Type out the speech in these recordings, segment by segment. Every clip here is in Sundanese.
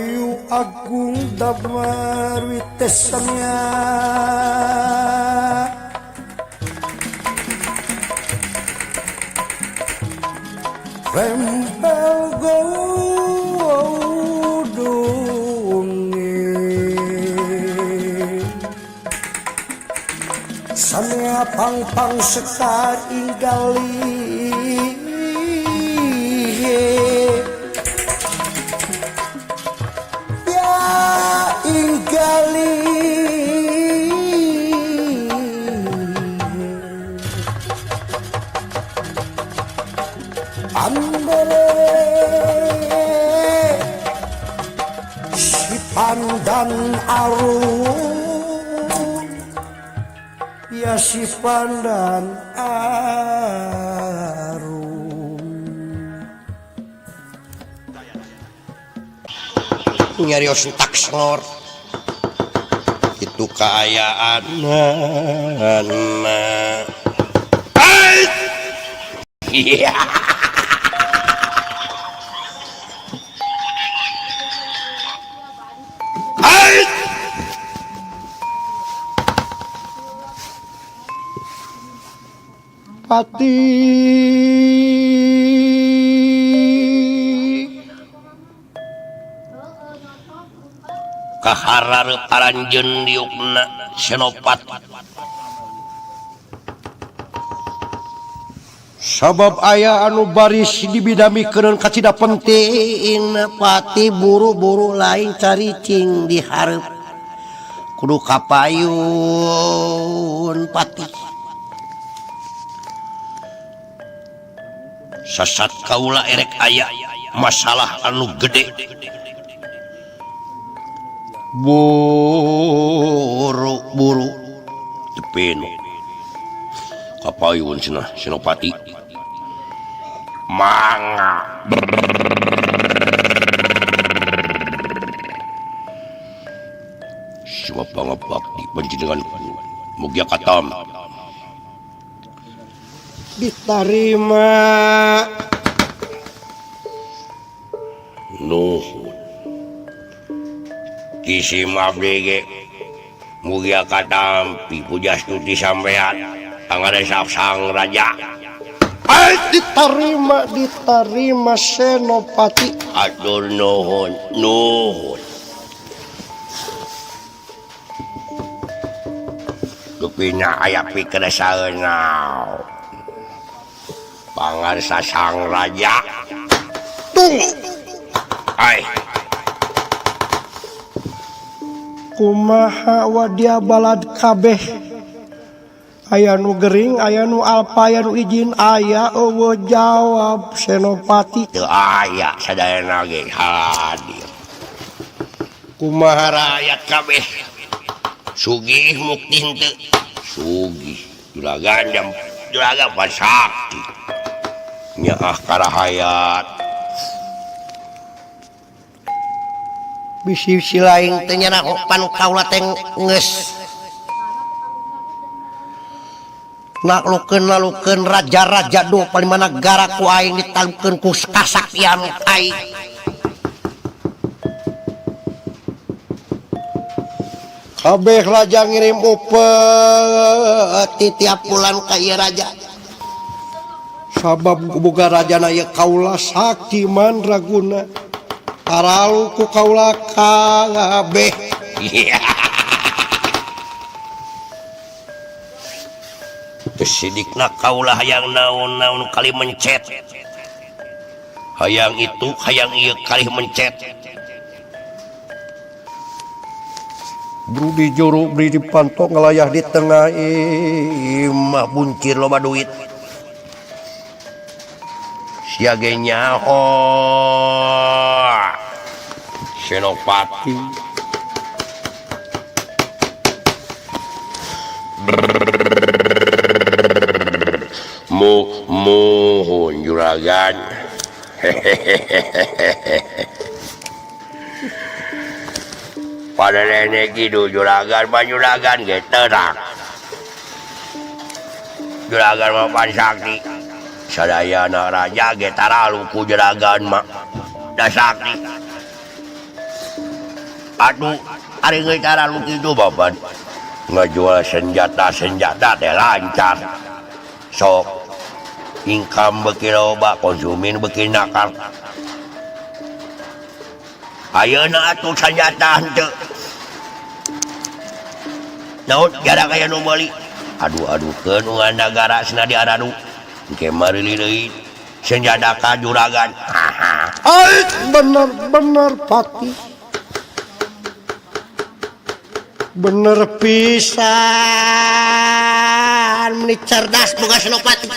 Ayu Agung Damar Witesamnya Rempel godungi Samia pang-pang sekar inggali si pandan arum ya si pandan arum nyarios tak selor itu kaayaan iya pati kaharar paranjeun diukna Senopati sabab aya anu baris dibidamikeun kacida penting pati buru-buru lain caricing dihareup kudu kapayun pati sasat kaula erek aya masalah anu gede buru-buru tepenu kapayun cenah Senopati mangga siwa pangabakti panjenenganku mugia katam diterima nuhun kisi mabdege mugia katampi puja stuti sampean pangaresap sang raja diterima Senopati atur nuhun dupina aya pikeresaeun naon pangarsa sang raja tunggu ai kumaha wadia balad kabeh aya nu gering aya nu alpa aya nu izin aya eueuh jawab Senopati teu aya sadayana ge hadir kumaha rakyat kabeh sugih mukti henteu sugih juragan pasakti nyaah karahayat bisi-bisi lain teh nyana pan kaula teh geus nalukeun raja-raja 25 negara ku aing ditalupkeun ku kasaktian aing kabeh raja ngirim upeti tiap bulan ka ieu raja sabab boga rajana ieu kaula sakti mandraguna paralu ku kaula kabeh teu sidikna kaula hayang naon-naon kali mencet hayang itu hayang ieu kali mencet Brudi juru beri dipantok ngelayah di tengah imah buncir loba duit siage nyaho Senopati muhun juragan pada nenek gitu juragan juragan ge terang juragan mah pansakti sadayana raja ge taralu ku juragan mah da sakti aduh ari geus cara lu kitu babat ngajual senjata teh lancar sok income beuki loba konsumen beuki nakal ayeuna atuh senjata henteu naon gara kaya nu meuli aduh-aduhkeun ungan nagara cenah diaradu engke marili deui senjata ka juragan Ay, bener Pati. Bener pisan, meni cerdas boga Senopati.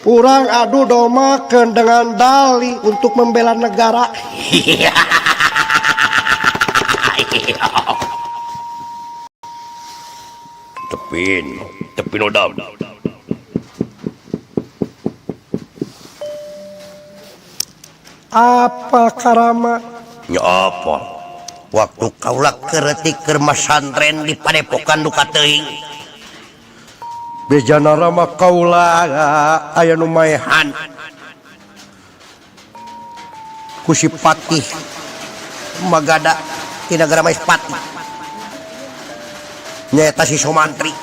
Urang adu domakeun dengan dali untuk membela negara. Tepin odam. Apa karama? Nya apa? Waktu kaula keretik keur masantren di Padepokan duka teuing. Bejana rama kaula aya nu maehan ku si Patih Magada di nagara Maespati. Nyaeta si Somantri.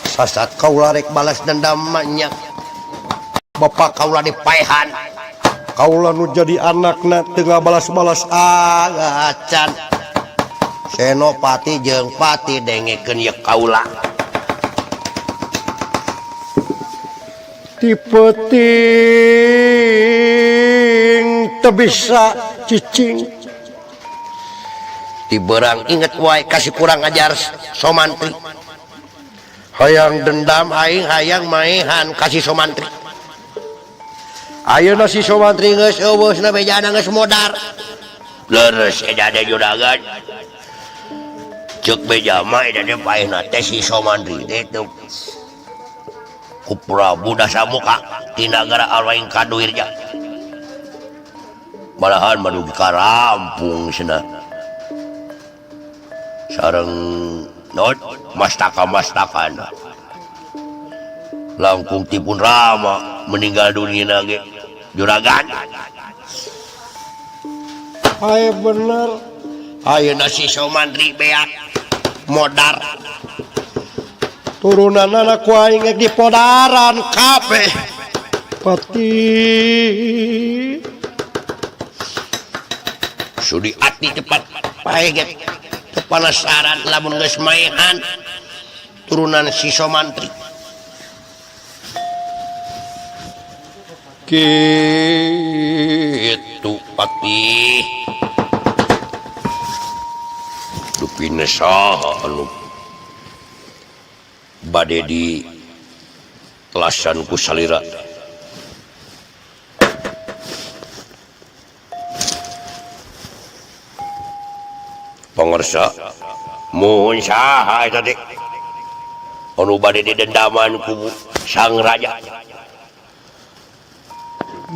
Sasat kaula rek balas dendam nya. Bapak kaula dipaehan. Kaula nu jadi anakna teu balas-balas acan. Senopati jeung Pati dengekeun ye kaula. Tipeting teu bisa cicing. Ti beurang inget wae kasih kurang ajar Somantri. Hayang dendam Aing hayang maehan kasih Somantri. ayeuna si Somantri geus eueusna bejana geus modar. Leres edade juragan. Ceuk beja mah edade paehna teh si Somantri teh teu ku Prabu Dasamuka di nagara Alwaing Kaduirja. Malahan madugi ka Rampung cenah. Sareng not mastaka-mastakan. Langkung tipun Rama meninggal dunia ge juragan. Ay bener. Ayeuna si Somantri beak modar. Turunanna ku aing di podaran kabeh. Pati Sudi ati cepat paeget teu panasaran lamun geus maehan turunan si Somantri. Kitu Pati. Dupina saha anu bade di lasan ku salira. Pangarsa mohon saha eta teh anu bade didendaman ku sang raja.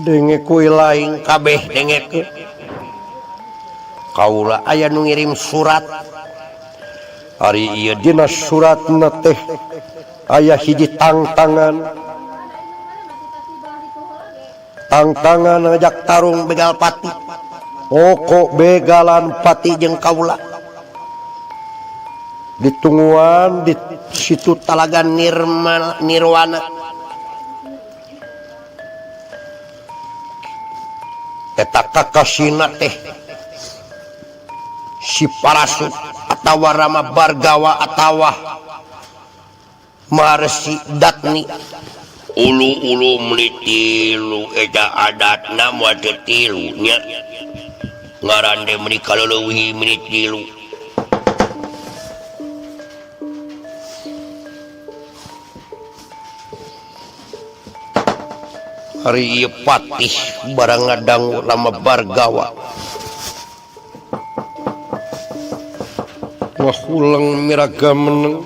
denge ku laing Kabeh dengekeun kaula aya nu ngirim surat. ari ieu dina suratna teh aya hiji tangtangan ngajak tarung begal Pati. Pokok begalan Pati jeung kaula ditungguan di situ Talaga Nirwana. Eta kakasina teh si Parasu atawa Rama Bargawa atawa Marsi Datni. Ulu-ulu menitilu eta adatna moal teu tilu nya. Ngaran teh meuni kaleuwih menitilu. Hari ieu Patih barang ngadang Rama Bargawa. Wah ulang miraga meneng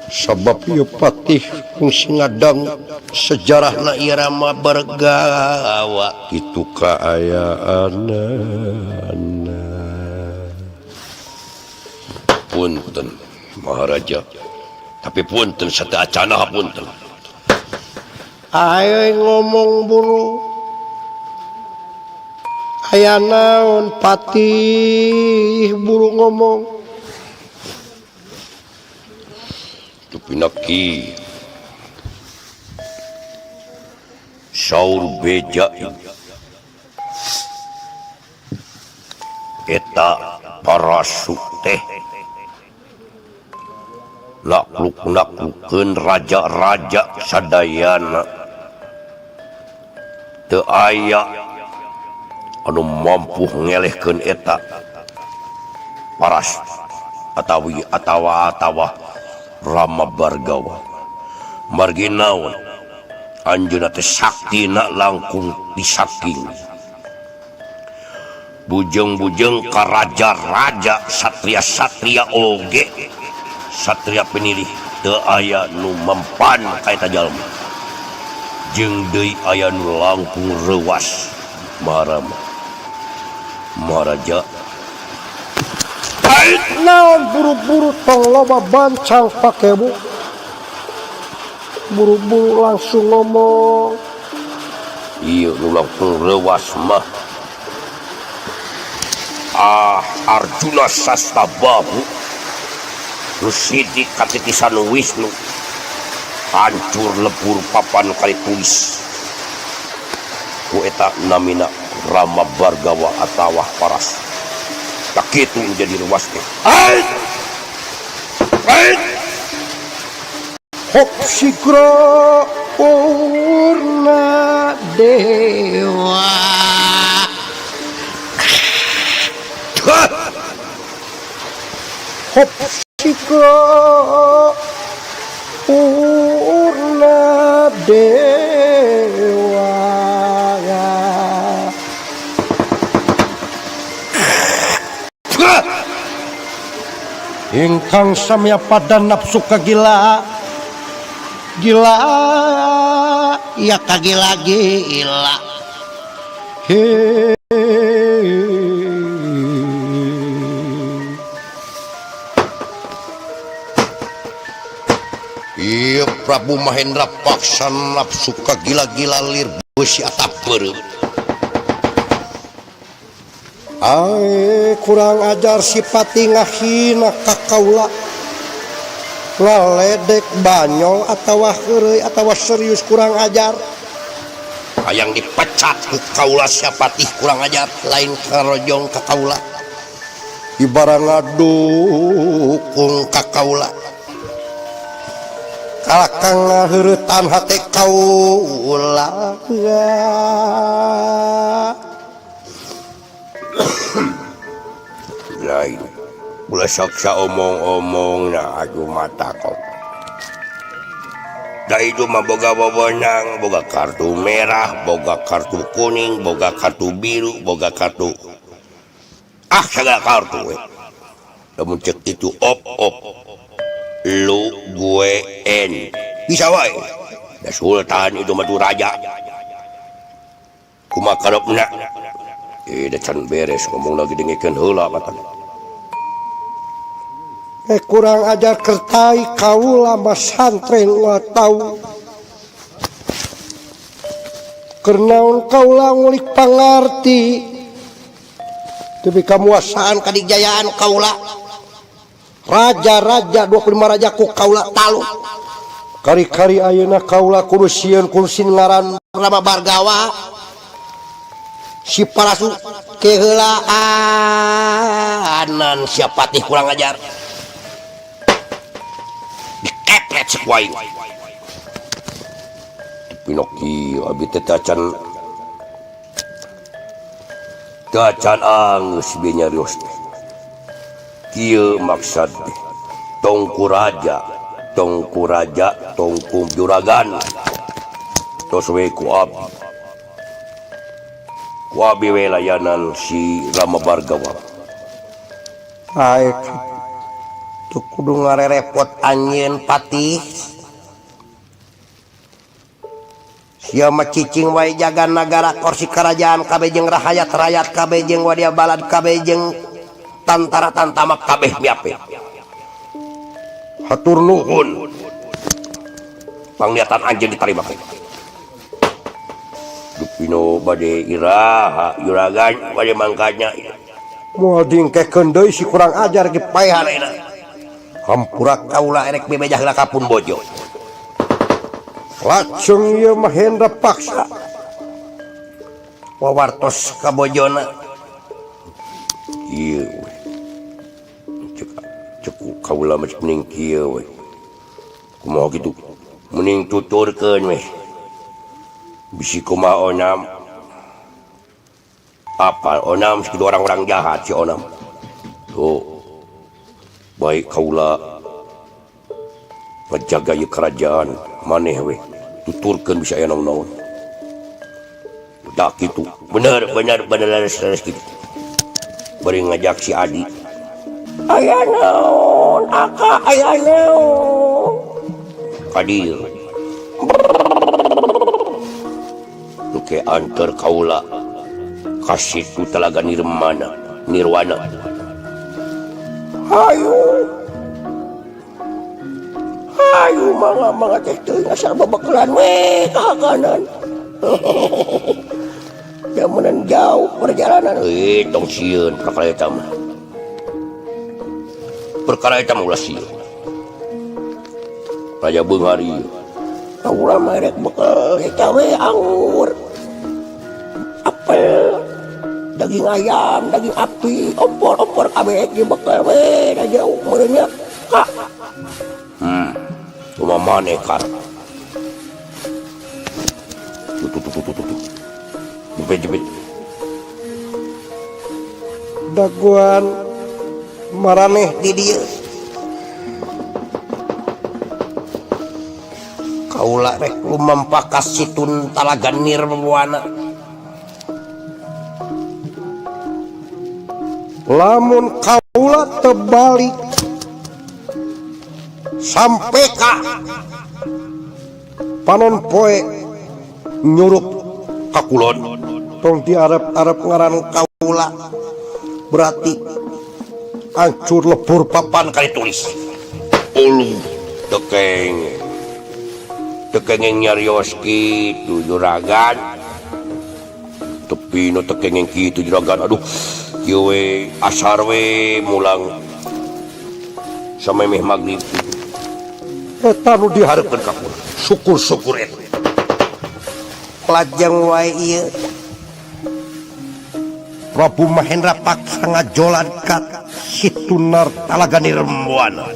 sabab ieu Patih kungsi ngadang Sejarahna ieu Rama Bargawa itu kaayaanna. Punten Maharaja, tapi punten sateu acana punten. Ayo ngomong buru. Aya naon patih buru ngomong. Tupinaki saur beja eta parasuk teh nakluk-naklukeun raja-raja sadayana teu aya anu mampu ngelehkeun eta paras atawa Rama Bargawa margi naon anjeunna teh saktina langkung disaking bujeng-bujeng ka raja-raja satria-satria oge satria penilih teu aya nu mempan ka eta jalma jeung deui aya nu langkung reuas Maharaja naon buru-buru tong loba bancang pake bu buru-buru langsung ngomong. Iya nu langkung reuas mah Arjuna Sastabahu nu sidi katitisan Wisnu hancur lebur papan kali tulis ku eta namina Rama Bargawa atawah paras tak kitu menjadi ruas teh Hop sikro purna dewa hop sikro purna dewa ingkang samya pada nafsu kagila gila ya kagila-gila iya Prabu Mahendra paksa nafsu kagila-gila lir beusi atap beureum kurang ajar si pati ngahina ka kaula ngaledek banyol atawa heureuy atawa serius kurang ajar hayang dipecat ku kaula siapatih kurang ajar lain karojong ka kaula ibarang ngadukung ka kaula kalakang ngaheuretan hate kaula lain ulah saksa omong-omong na aku mata kok da itu mah boga wewenang boga kartu merah boga kartu kuning boga kartu biru boga kartu segala kartu namun cek itu op lu gue en bisa wae da sultan itu mah raja kumaha karepna da can beres ngomong lagi dengikeun heula katana kurang ajar kertai kaula mas santren ulah tau kernaun kaula ngulik pangarti tapi kamuasaan kadijayaan kaula raja-raja 25 raja ku kaula talu kari-kari ayeuna kaula kudu sieun kursin ngaran Rama Bargawa si parasu keheulaan siapatih kurang ajar dikepret sekuai Pinocchio abi teh tacan angeus bieu nyarios kieu maksad tongku raja tongku juragan tos we ku abi we layanan si Rama Bargawa aek tuh kudu ngarerepot anjeun patih sia mah cicing wae jaga nagara kursi kerajaan kabeh jeung rakyat kabeh jeung wadia balad kabeh jeung tantara tantamak kabeh miape hatur nuhun pangliatan anjeun ditarima Pino bade iraha juragan bade mangkanya moal dingkekeun deui si kurang ajar ge paehanena hampura kaula erek bebejah lakapun bojo lajeng ieu Mahendra paksa wawartos ka bojona ieu cek kaula mah mending kieu we kumaha kitu mending tuturkeun we bisi kumaha onam apa onam sekitu orang-orang jahat si onam tuh baik kaula menjaga ieu kerajaan maneh we tuturkeun bisa aya naon-naon dak kitu bener leres kitu bari ngajak si Adi aya naon aka aya naon kadir ke antar kaula kasih tu Telaga Nirwana ayo manga teh teuing asal babaklan we kahaganan jamanan jauh perjalanan tong sieun perkara eta mah ulah sieun raja beunghari kaula mah rek bekal eta we anggur apel daging ayam daging api opor kabeh ge bekal we da jauh meureun nya ka cuma maneh kar jepit daguan maraneh di dieu kaula rek lumampa ka situn Talaga Nirwana lamun kaula tebalik sampai ka panon poe nyurup ka kulon tong diarep-arep ngaran kaula berarti hancur lebur papan kali tulis ulu tekeng nyarios kitu juragan tapi no tekeng kitu juragan aduh kieu we asar we mulang samemeh magrib eta nu dihareupeun ka kula syukur eta lajeng wae ieu Prabu Mahendra paksa ngajolan ka situnar Talaga Nirwana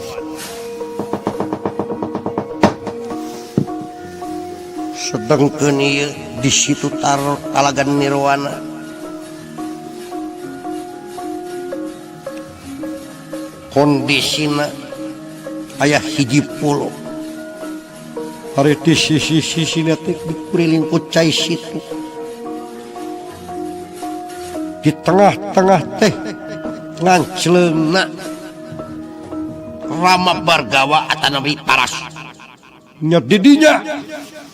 sedengkeun ieu di situ Talaga Nirwana kondisina aya hiji pulau hari di sisi-sisina teh dikeliling ku cai situ di tengah-tengah teh ngancleungna Rama Bargawa atanapi paras nya didinya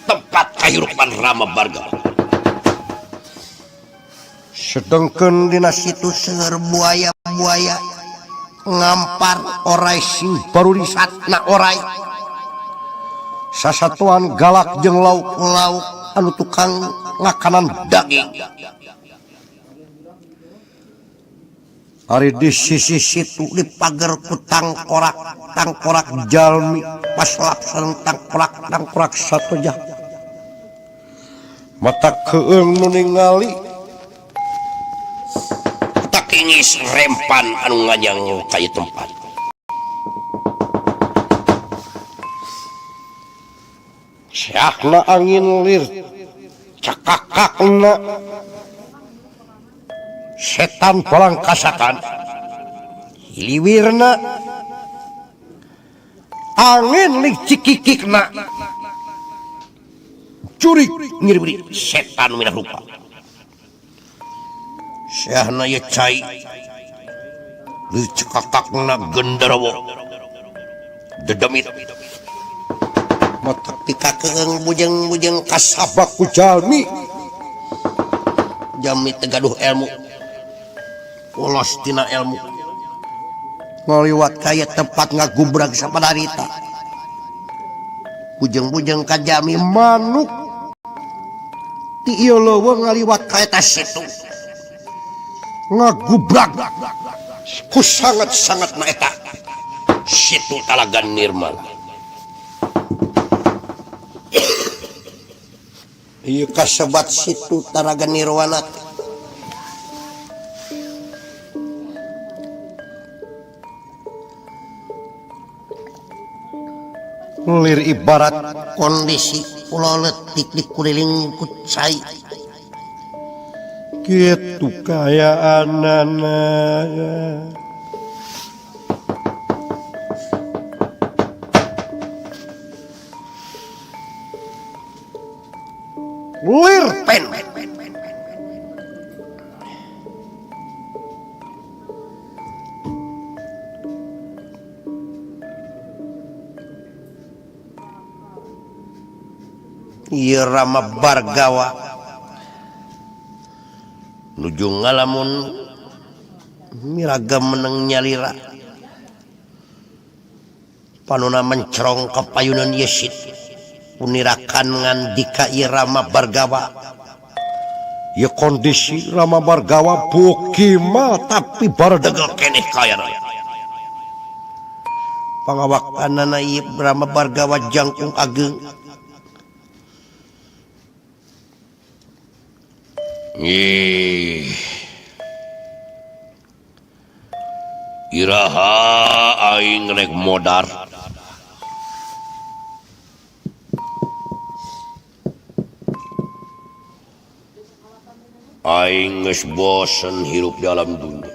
tempat kahirupan Rama Bargawa sedengkeun dina situ seueur buaya-buaya ngampar orai sing baru disatna orai sasatuan galak jeung lauk-lauk anu tukang ngakanan daging hari di sisi situ dipager ku tangkorak jalmi pas lapsan tangkorak satoja mata keung nu ningali ingis rempan anu nganyang kayu tempat syahna angin lir cakakakna setan polang kasakan hiliwirna angin lik cikikikna curik ngiri-ngiri setan minah rupa syahna ye cai lir cakakakna genderowo dedemit mata pika keung bujeng-bujeng kasabak ku jalmi jalmi tegaduh ilmu polos tina ilmu ngaliwat kaya tempat ngagubrag sapadarita bujeng-bujeng ka jami manuk ti ieu leuweung ngaliwat ka eta situ ngagubrak ku sangat-sangatna eta situ Talaga Nirmala. Ieu kasebat situ Talaga Nirwana. Lir ibarat kondisi pulau letik dikeliling ku cai. Kitu kayaanana. Lir pen. Ieu Rama Bargawa nuju ngalamun miraga meneng nyalira panuna mencerong ka payunan Yesid punirakan ngandika ieu Rama Bargawa. Ieu kondisi Rama Bargawa bukima tapi baredegel keneh kaya pangawakanana ieu Rama Bargawa jangkung ageng. Iraha aing rek modar. Aing geus bosen hirup di alam dunia.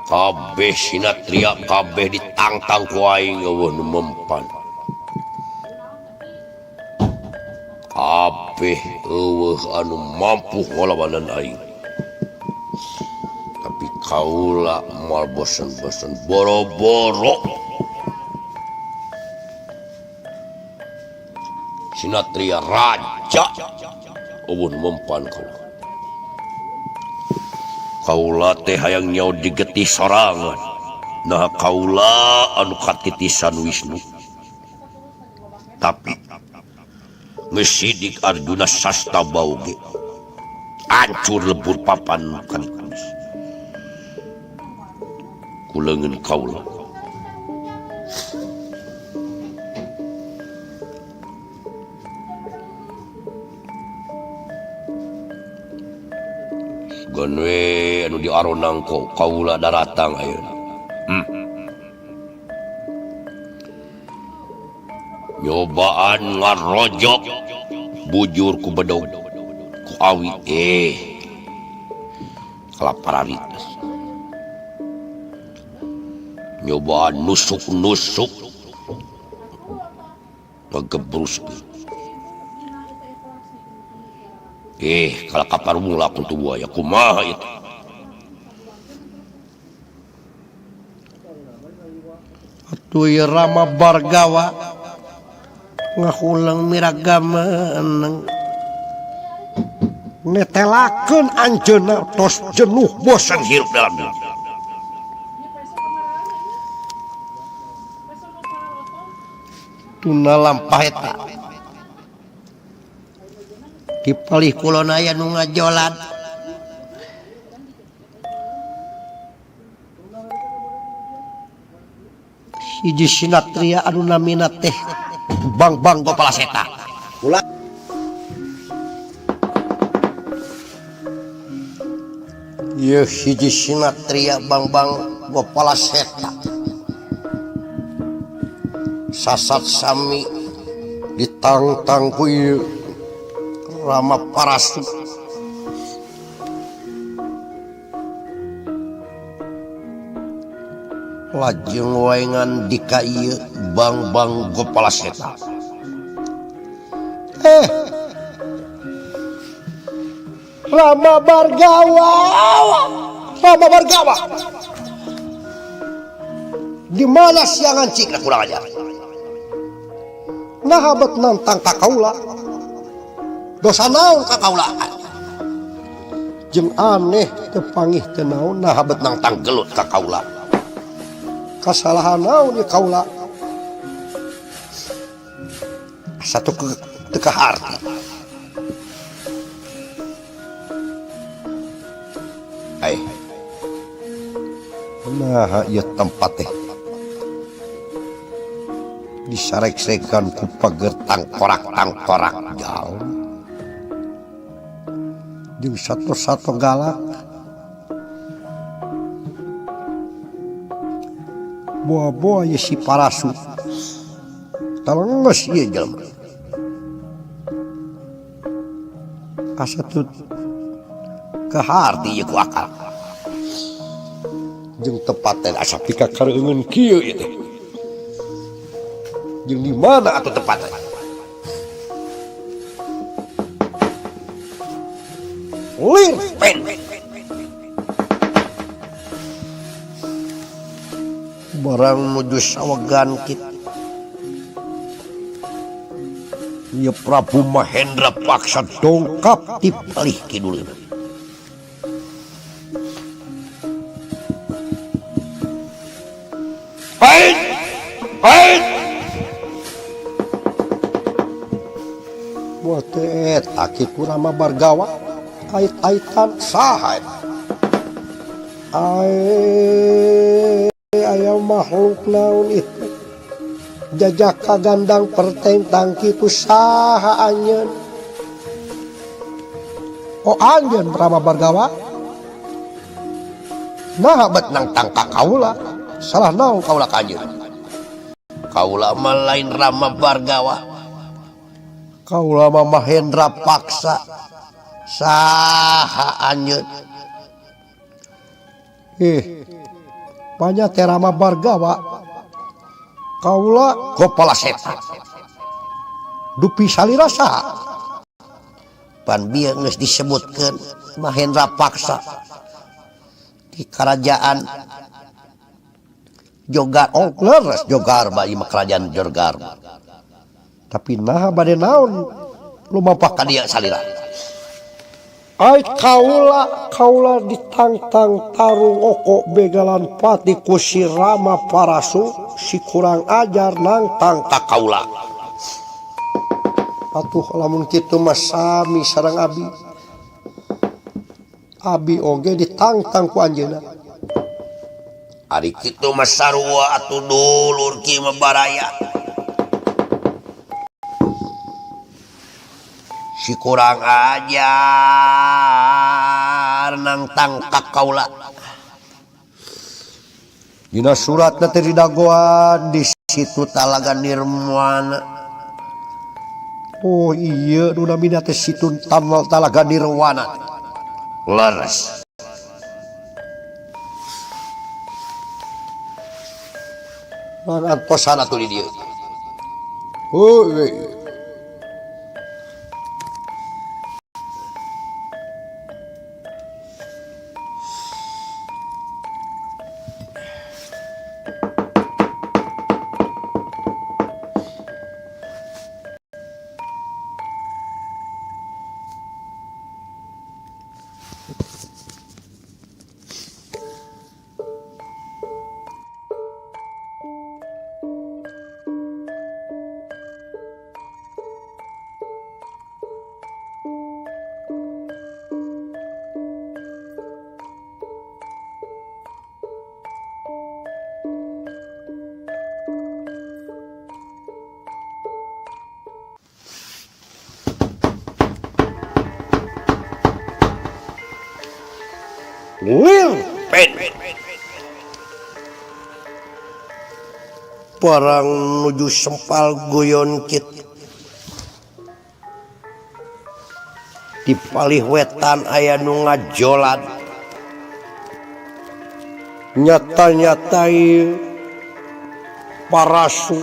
Kabeh sinatria kabeh ditangtang ku aing eueuh nu mempan. Kabeh eueuh anu mampu ngalawanan aing. Tapi kaula moal bosen-bosen boro-boro. Sinatria raja eueuh nu mempan kaula. Kaula teh hayang nyaho digetih sorangan. Nah kaula anu katitisan Wisnu. Tapi ngesidik Arjuna Sastabau ge hancur lebur papan kanikunis kuleungeun kaula. Sugan we anu diaronang ko kaula daratang ayeuna. Nyobaan ngarojok bujur ku bedog ku awi kalapararitas. Nyobaan nusuk-nusuk ngegebrus kalau kapar mula kuntu buaya kumaha itu. Atuh ieu Rama Bargawa ngahulang miraga meneng netelakeun anjeunna tos jenuh bosan hirup dalam dunia. Tuna lampah eta dipalih kulona aya nu ngajolan. Hiji sinatria anu namina teh Bang Gopala Seta. Ieu hiji sinatria Bang Gopala Seta. Sasat sami ditangtang ku ieu Rama Parastu. Lajeng wae ngandika ieu Bang Gopala Seta. Rama Bargawa. Di mana siangan cik na kurang ajar. Nahabat nantang ka kaula. Dosa naon ka kaula. Jeung aneh teu pangih teu naon nahabat nantang gelut ka kaula. Kasalahan naon ieu kaula. satu ke harti nah ya tempat teh disarek-sarekan ku pager tangkorak jauh jeung satu galak buah-buah ya si Parasu talengos ieu jelema asa tut keharti ieu ku akal jeung tepaten asa pikareungeun kieu ieu teh jeung di mana atuh tepatna lir pen barang nuju sawegan kitu ieu Prabu Mahendra paksa dongkap ti palih kidulna Hai buat eta kitu Rama Bargawa ait-aitan saha aya makhluk naon itu jajaka gandang pertentang kitu saha anjeun anjeun Rama Bargawa nah bet nang tangka kaula salah naon kaula ka anjeun kaula mah lain Rama Bargawa kaula mah Mahendra paksa saha anjeun banyak Rama Bargawa kaula gopala setan dupi salira saha pan bieu geus disebutkeun Mahendra paksa di kerajaan Jogar leres Jogarba ieu mah kerajaan Jogarba tapi nah bade naon lumampah ka dieu salira ai kaula ditantang tarung oko begalan pati ku si Rama Parasu si kurang ajar nantang ka kaula atuh lamun kitu mah sami sareng abi oge ditantang ku anjeunna ari kitu mah sarua atuh dulur kieu mah baraya si kurang ajar nantang ka kaula dina suratna teh didagoan di situ Talaga Nirwana iya nu namina teh situ Talaga Nirwana leres lan posana tuh di dieu pen barang nuju sempal guyon kit di palih wetan aya nu ngajolan nyata-nyatai Parasu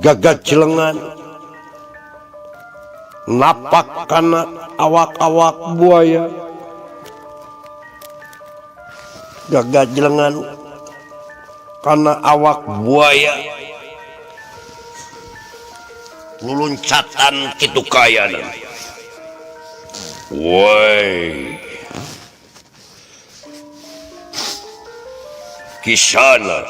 gagak celengan napak kana awak-awak buaya gagak jelengan karena awak buaya luluncatan kitu kayana woi kisana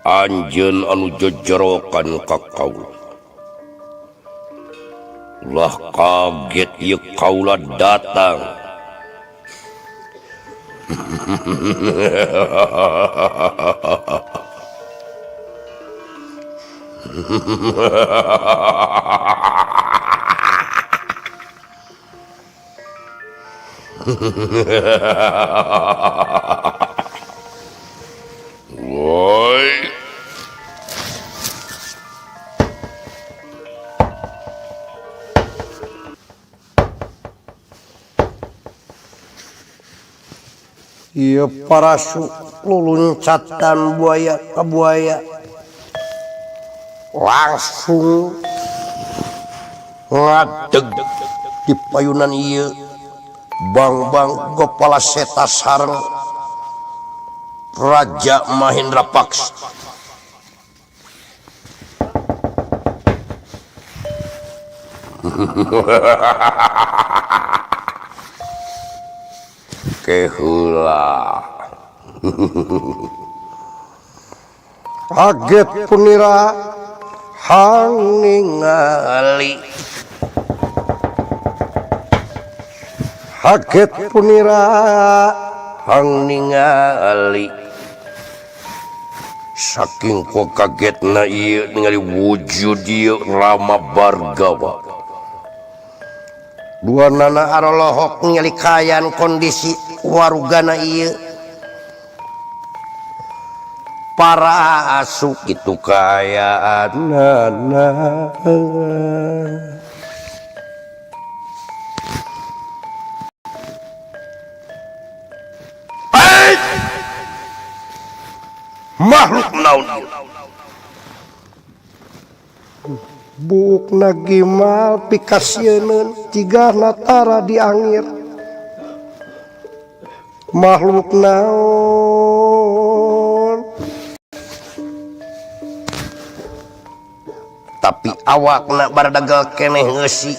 Anjeun anu jojorokan ka kaula. Ulah kaget ieu kaula datang. Woi. Ieu parasu luluncatan buaya ka buaya langsung ngadeg di payunan ieu bang Gopala Seta sareng Raja Mahendra Paksa. Keheula. Kaget punira hang ningali. Kaget punira hang ningali. Saking ku kagetna ieu ningali wujud ieu Rama Bargawa. Duanana arolohok ningali kaayaan kondisi warugana ieu. Parasu kitu kaayaanana. Makhluk naon ieu? Buk nagimal pikasieun ciga natara di angir. Makhluk naon? Tapi awakna bardagal keneh ngeusi.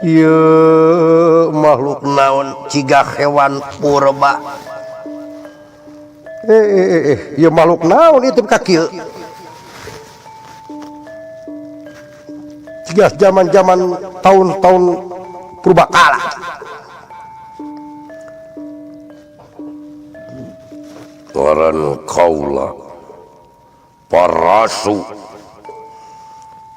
Ieu makhluk Naon ciga hewan purba. ieu makhluk naon itu ka kieu? Ciga zaman-zaman tahun-tahun purbakala. Ngaran kaula Parasu.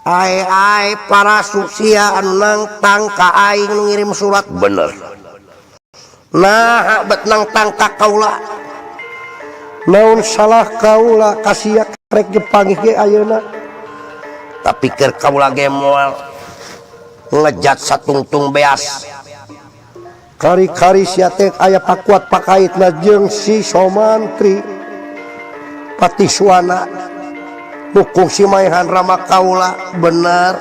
Ai parasu sia anu nangtang ka aing nu ngirim surat. Bener. Nah bet nangtang ka kaula. Naon salah kaula kasia krek dipanggih ge ayeuna. Tapi keur kaula ge moal ngejat satungtung beas. Kari-kari sia teh aya pakuat pakaitna jeung si Somantri Patiswana dukung si Maehan Rama kaula. Bener.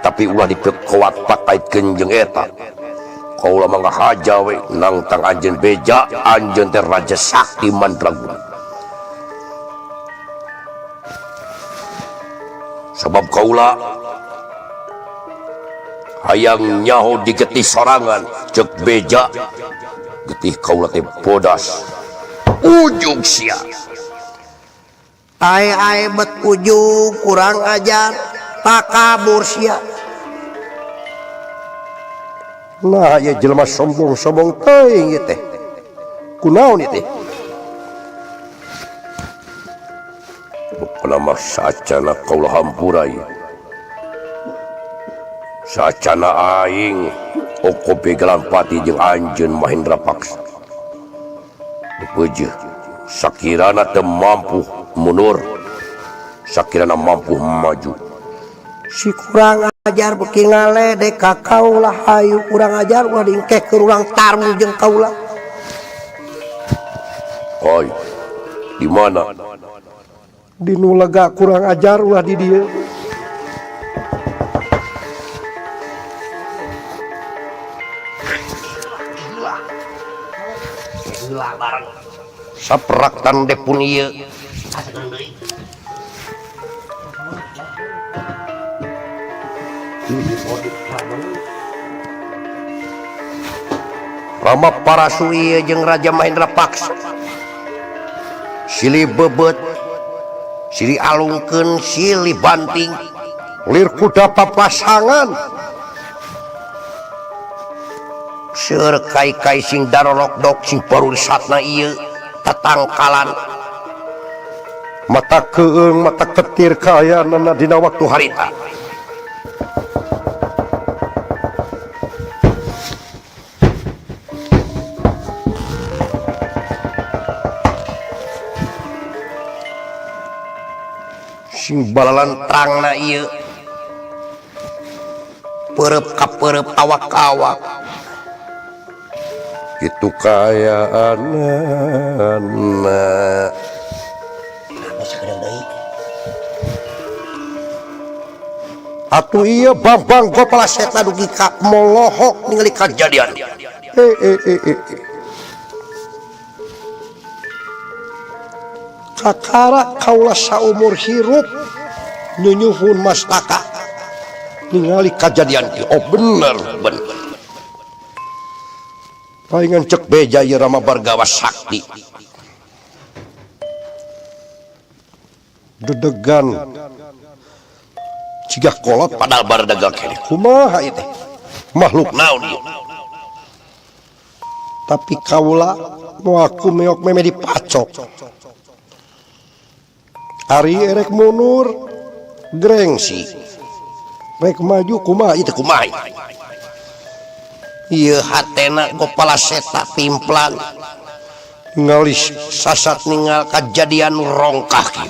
Tapi ulah dipekuat pakaitkeun jeung eta. Kaula mangga haja we nangtang anjeun beja, anjeun teh Raja Sakti Mandraguna. Sebab kaula hayang nyaho digetih sorangan cek beja getih kaula teh bodas ujug sia. Ai bet ujug kurang ajar takabur sia. Nah ya jelema sombong-sombong teuing ieu teh. Kunaon ieu teh? Pokona mah sacana kaula hampura ieu. Sacana aing Oko Begalampati jeung anjeun Mahendra Paksa. Beujeuh sakirana teu mampu mundur, sakirana mampu maju. Si kurang ajar beuki ngaledek ka kaula hayu kurang ajar ulah diengkeh keur urang tarmu jeung kaula. Oi, di mana? Di nu lega kurang ajar ulah di dieu. Saprak tande pun ieu. Rama Parasu ieu jeung Raja Mahendra Paksa silih bebet silih alungkeun silih banting lir kuda papasangan seueur kai-kai sing darolok-dok sing parulisatna ieu tatangkalan mata keung mata ketir kaayana dina waktu harita sing balalan terangna ieu perep ka perep awak ka awak itu kaayaanna atuh ieu Bambang Gopala Seta dugi ka molohok ningali kajadian kakara kaula saumur hirup nyunyuhun mastaka ningali kajadian ieu oh bener palingan cek beja ieu Rama Bargawa sakti dedegan cigah kolot padahal baredaga kene kumaha ieu teh makhluk naon ieu tapi kaula moal aku meok meme dipacok ari erek mundur grengsi rek maju kumaha ieu teh kumaha ieu hatena Gopala Seta pimplan ningali sasat ningal kajadian rongkah kieu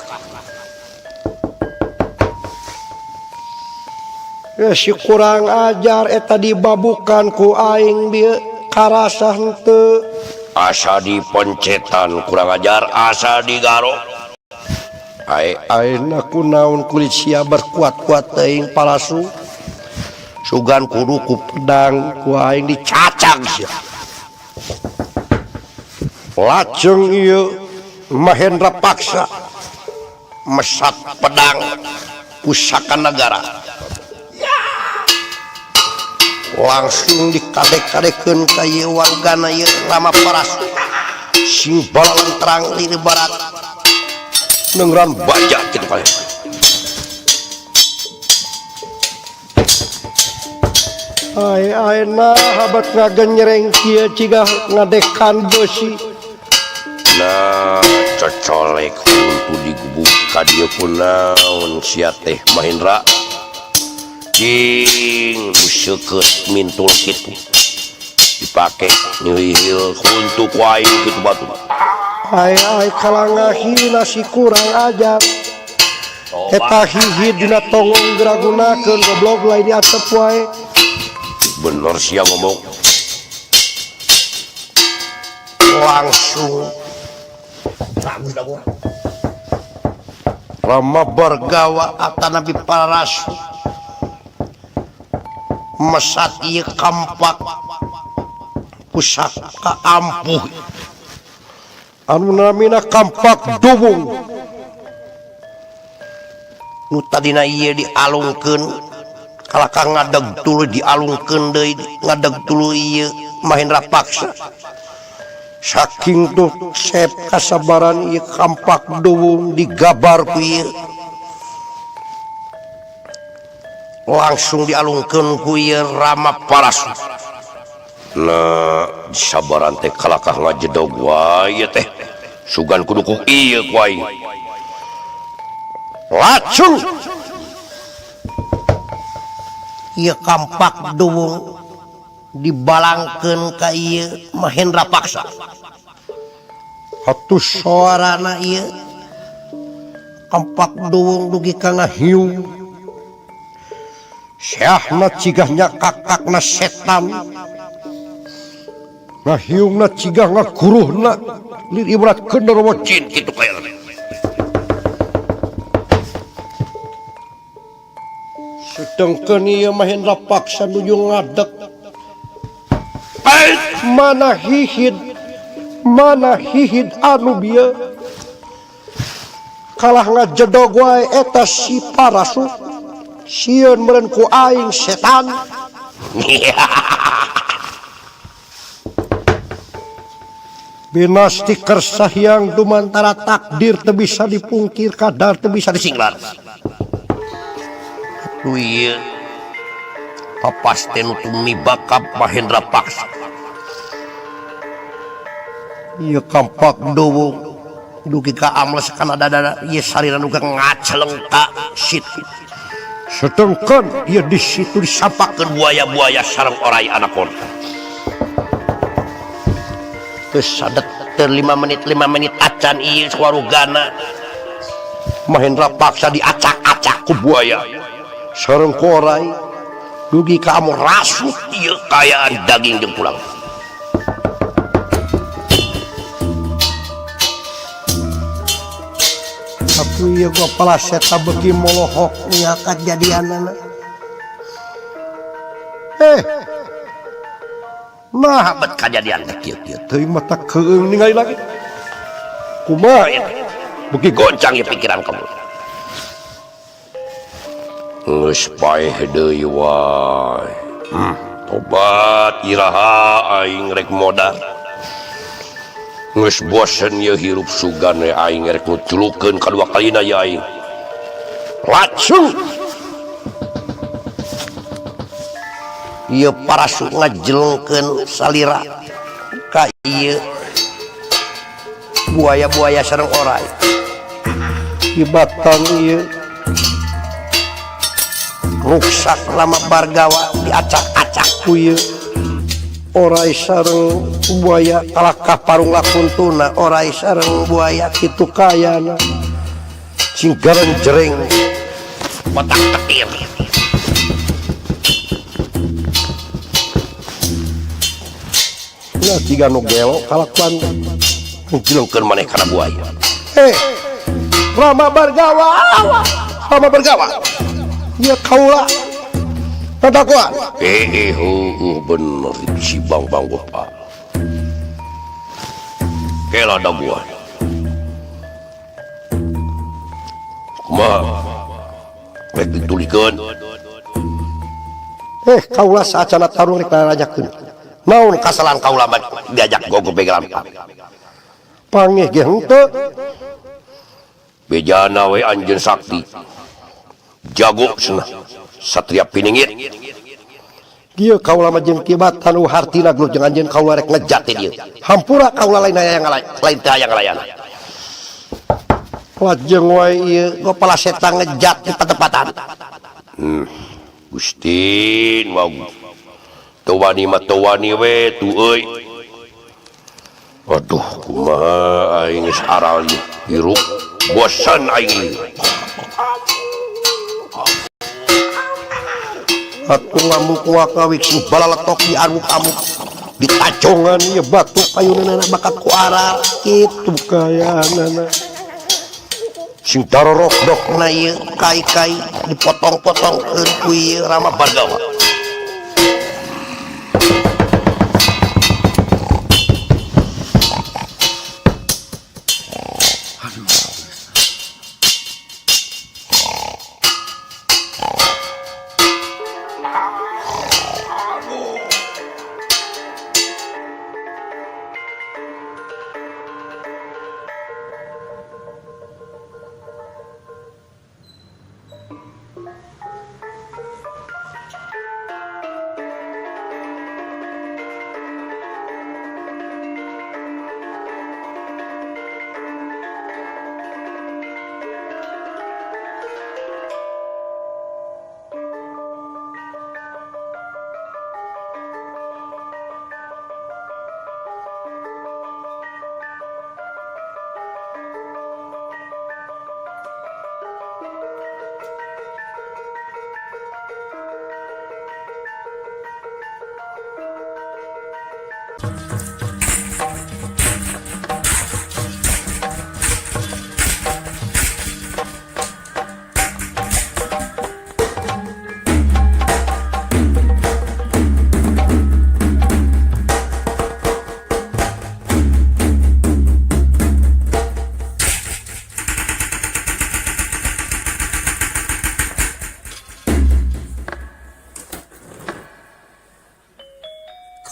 si kurang ajar eta dibabukan ku aing bieu karasa henteu asa dipencetan kurang ajar asa digaro ayeuna kunaon kulit sia berkuat-kuat teuing palasu sugan kudu ku pedang ku aing dicacang sia lajeng ieu Mahendra Paksa mesat pedang pusaka negara langsung dikadek-kadekeun ka ieu wargana ieu Rama Parasu sing balalan terang liri barat nengran baja kitu kali ayeuna habat ngagenyereng kieu cigah ngadekan besi nah cocolek huntu digubuk ka dieu kunaon sia teh Mahendra cing seukeut mintul kitu dipake nyeuhil huntu ku aing kitu batu ai kalangahi nasi kurang ajar eta hihid dina tongong geragunakeun goblok lain di atep wae bener sia ngomong langsung Rama Bargawa atana Nabi Parasu mesat ieu kampak pusaka ampuh anu namina kampak dubung nu tadina ieu dialungkeun kalaka ngadeg tuluy dialungkeun deui ngadeg tuluy ieu Mahendra Paksa saking tuh sep kasabaran ieu kampak dubung digabar ku ieu langsung dialungkeun ku ieu Rama Parasu nah sabaran teh kalakah ngajedog wae teh sugan kudu ku ieu ku aing lacung ieu kampak dubung dibalangkeun ka ieu Mahendra Paksa atuh suarana ieu kampak dubung dugi ka ngahiung syahna cigahnya kakakna setan ngahiungna cigah ngaguruhna lir ibarat genderuwo jin kitu kaya sedengkeun ieu Mahendra Paksa nuju ngadeg mana hihid anu bieu kalah ngajedog wae eta si Parasu sieun meureun ku aing setan Binasti kersah yang dumantara takdir teu bisa dipungkir, kadar teu bisa disinglar. Atuh ieu papasten tumi bakap Mahendra Paksa. Ieu kampak dowo dugi ka amles kana dada ieu sarina nu ngaceleng ka situ. Sedengkeun ieu di situ disampakeun Buaya-buaya sareng orai anakon. geus sadet 5 menit acan ieu sawarugana Mahendra Paksa diacak-acak ku buaya sareng ku orai dugi ka amur rasut Ieu kayaan daging jeung pulang. Aku ieu gopala seta beuki molohok nya kajadianana. Nah, bet kajadian teh kieu Teuing mata keung ningali lagi. Kumaha ya. Beuki goncang ya pikiran kamu. Geus paeh deui wae. Tobat iraha aing rek modal. Geus bosen ye hirup sugan we aing rek nguculukeun kadua kalina ye aing. Langsung ieu parasut ngajelengkeun salira ka ieu buaya-buaya sareng orai. Di batang ieu ruksak Rama Bargawa diacak-acak ku ieu orai sareng buaya kalakah parung lakuntuna orai sareng buaya kitu kayana sing garenjreng otak ketir. nah jiga nu gelo kalakuan Ngejilengkeun maneh kana buaya. Rama Bargawa ieu kaula tadakuan Bener si Bang Bapak. Kela da buah. Kumaha? Rek ditulikeun. kaula saacana tarung rek ngarajakeun Naon kasalahan kaula diajak gogo begalan Pak. pangeh ge henteu Bejana we anjeun sakti. Jago cenah. Satria piningit. ieu kaula mah jeung kibatan hartina geus jeung anjeun kaula rek ngejat dieu hampura kaula lain aya Lain teh aya ngalayana. lajeng wae ieu gopala setan ngejat di patepatan. Gustin mau. Tawani mah tawani we tu euy. Aduh, kumaha aing geus aral hirup. Bosan aing. Atuh ngamuk wakawik sing balaletok di amuk-amuk di tacongan ieu batu payunana bakat ku aral kitu kayanana sing darorok-dokna ieu kai-kai dipotong-potongkeun ku ieu Rama Bargawa.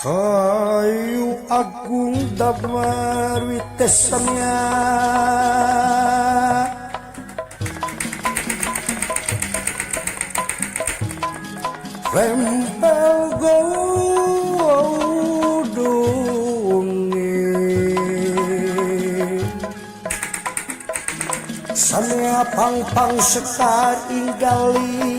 Kayu agung damar witesannya rempel godonge samia pang-pang sekar inggali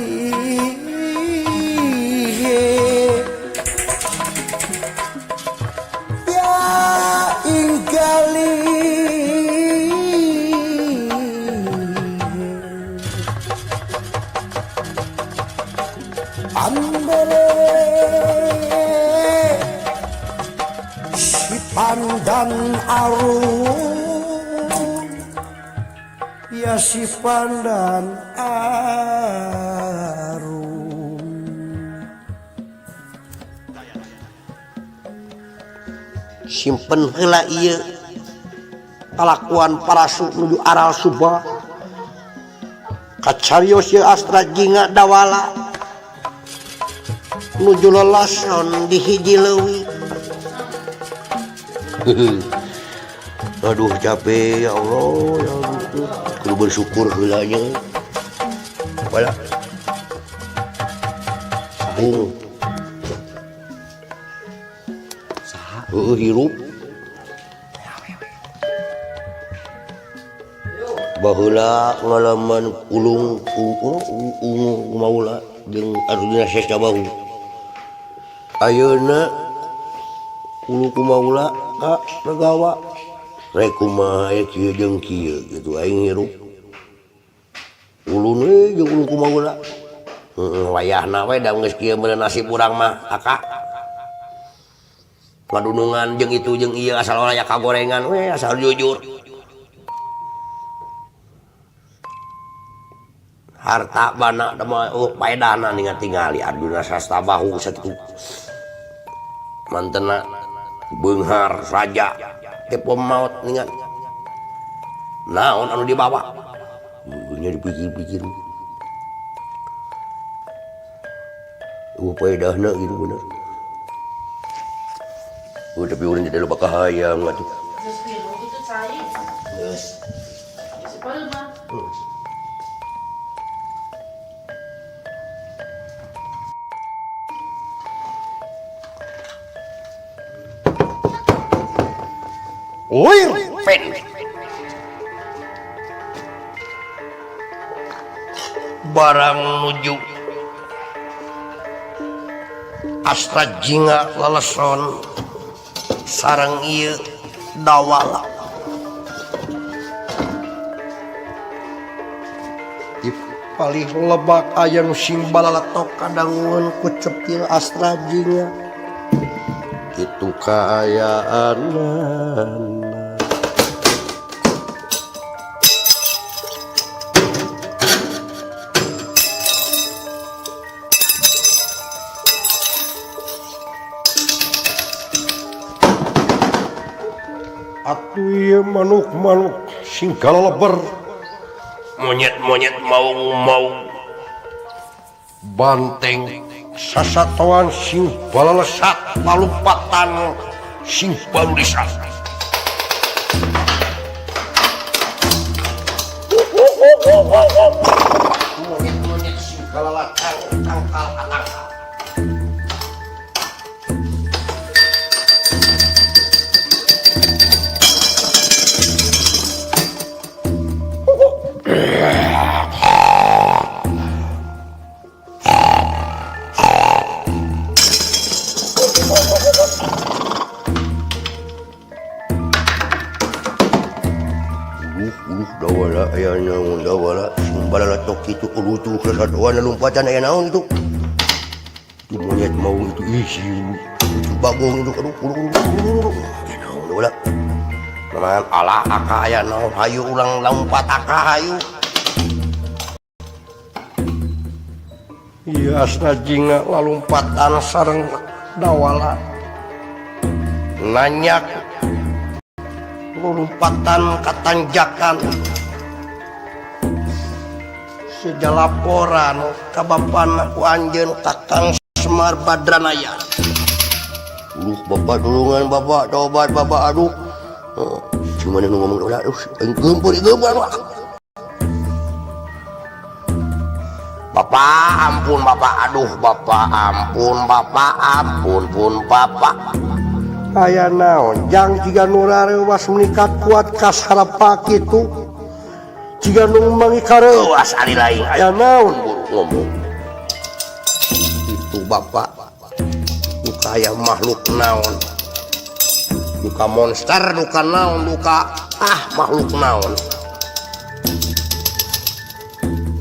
si pandan arum ya si pandan arum simpen heula ieu kalakuan parasuk nuju aral subah kacarios ieu Astra Jingga Dawala nuju lelason di hiji leuwih. Aduh capek ya Allah ya Allah kudu bersyukur heulanya wala saha hirup baheula ngalaman ulung ungu maula jeung Arjuna Sesna Bahu ayeuna ulu kumaula ka Begawa rek kumaha kieu jeung kieu gitu aing hirup ulun jeung ulu kumaula wayahna we da geus kieu meureun nasib urang mah aka ngadunungan jeung itu jeung ieu asal aya kagorengan we asal jujur harta bana da mah paedana ningali Arjuna Sesna Bahu sakitu mantena beunghar raja tepo maut ningan naon anu dibawa nya dipikir-pikir paedahna gitu bener tapi urang jadi loba kahayang atuh geus pen barang nuju Astra Jingga leleson sareng ieu Dawala palih lebak aya nu sing balalatok kadangun ku ceptil Astra Jingga itu kaayaan atuh ieu manuk-manuk sing galaleber monyet-monyet maung-maung banteng sasatoan sing balalesat palumpatan sing balulisan monyet-monyet sing galalatan tangkal-tangkal Dawala aya naon Dawala balalatok itu ulutuh kesatuan lompatan aya naon itu monyet mau itu isi bagong itu aduh naon Dawala naman ala aka aya naon hayu ulang lompat aka hayu ieu Astra Jingga lalumpatan sareng Dawala nanyak lompatan katanjakan segala laporan ka bapana ku anjeun Kakang Semar Badranaya Bapak tulungan Bapak tobat Bapak aduh. Gimana nu ngomong udah gempur Bapak. Bapak ampun Bapak aduh Bapak ampun Bapak ampun pun Bapak. Aya naon jang jika nurarewas meningkat kuat kas harapak itu jika nu mangikarewas Ari lain aya naon ngomong. Itu Bapak duka aya makhluk naon. Duka monster duka naon duka makhluk naon.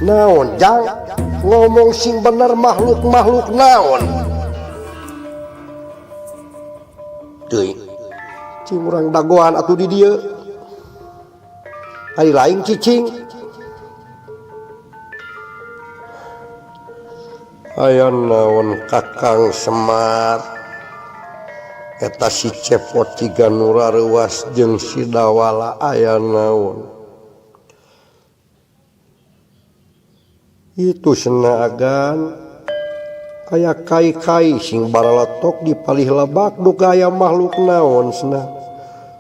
naon jang ngomong sing bener makhluk naon Teuing cing urang dagoan atuh di dieu ari lain cicing aya naon Kakang Semar eta si cepot jiga nurarewas jeung si Dawala aya naon itu senagan kayak kai-kai sing baralatok di palih lebak duka aya makhluk naon senang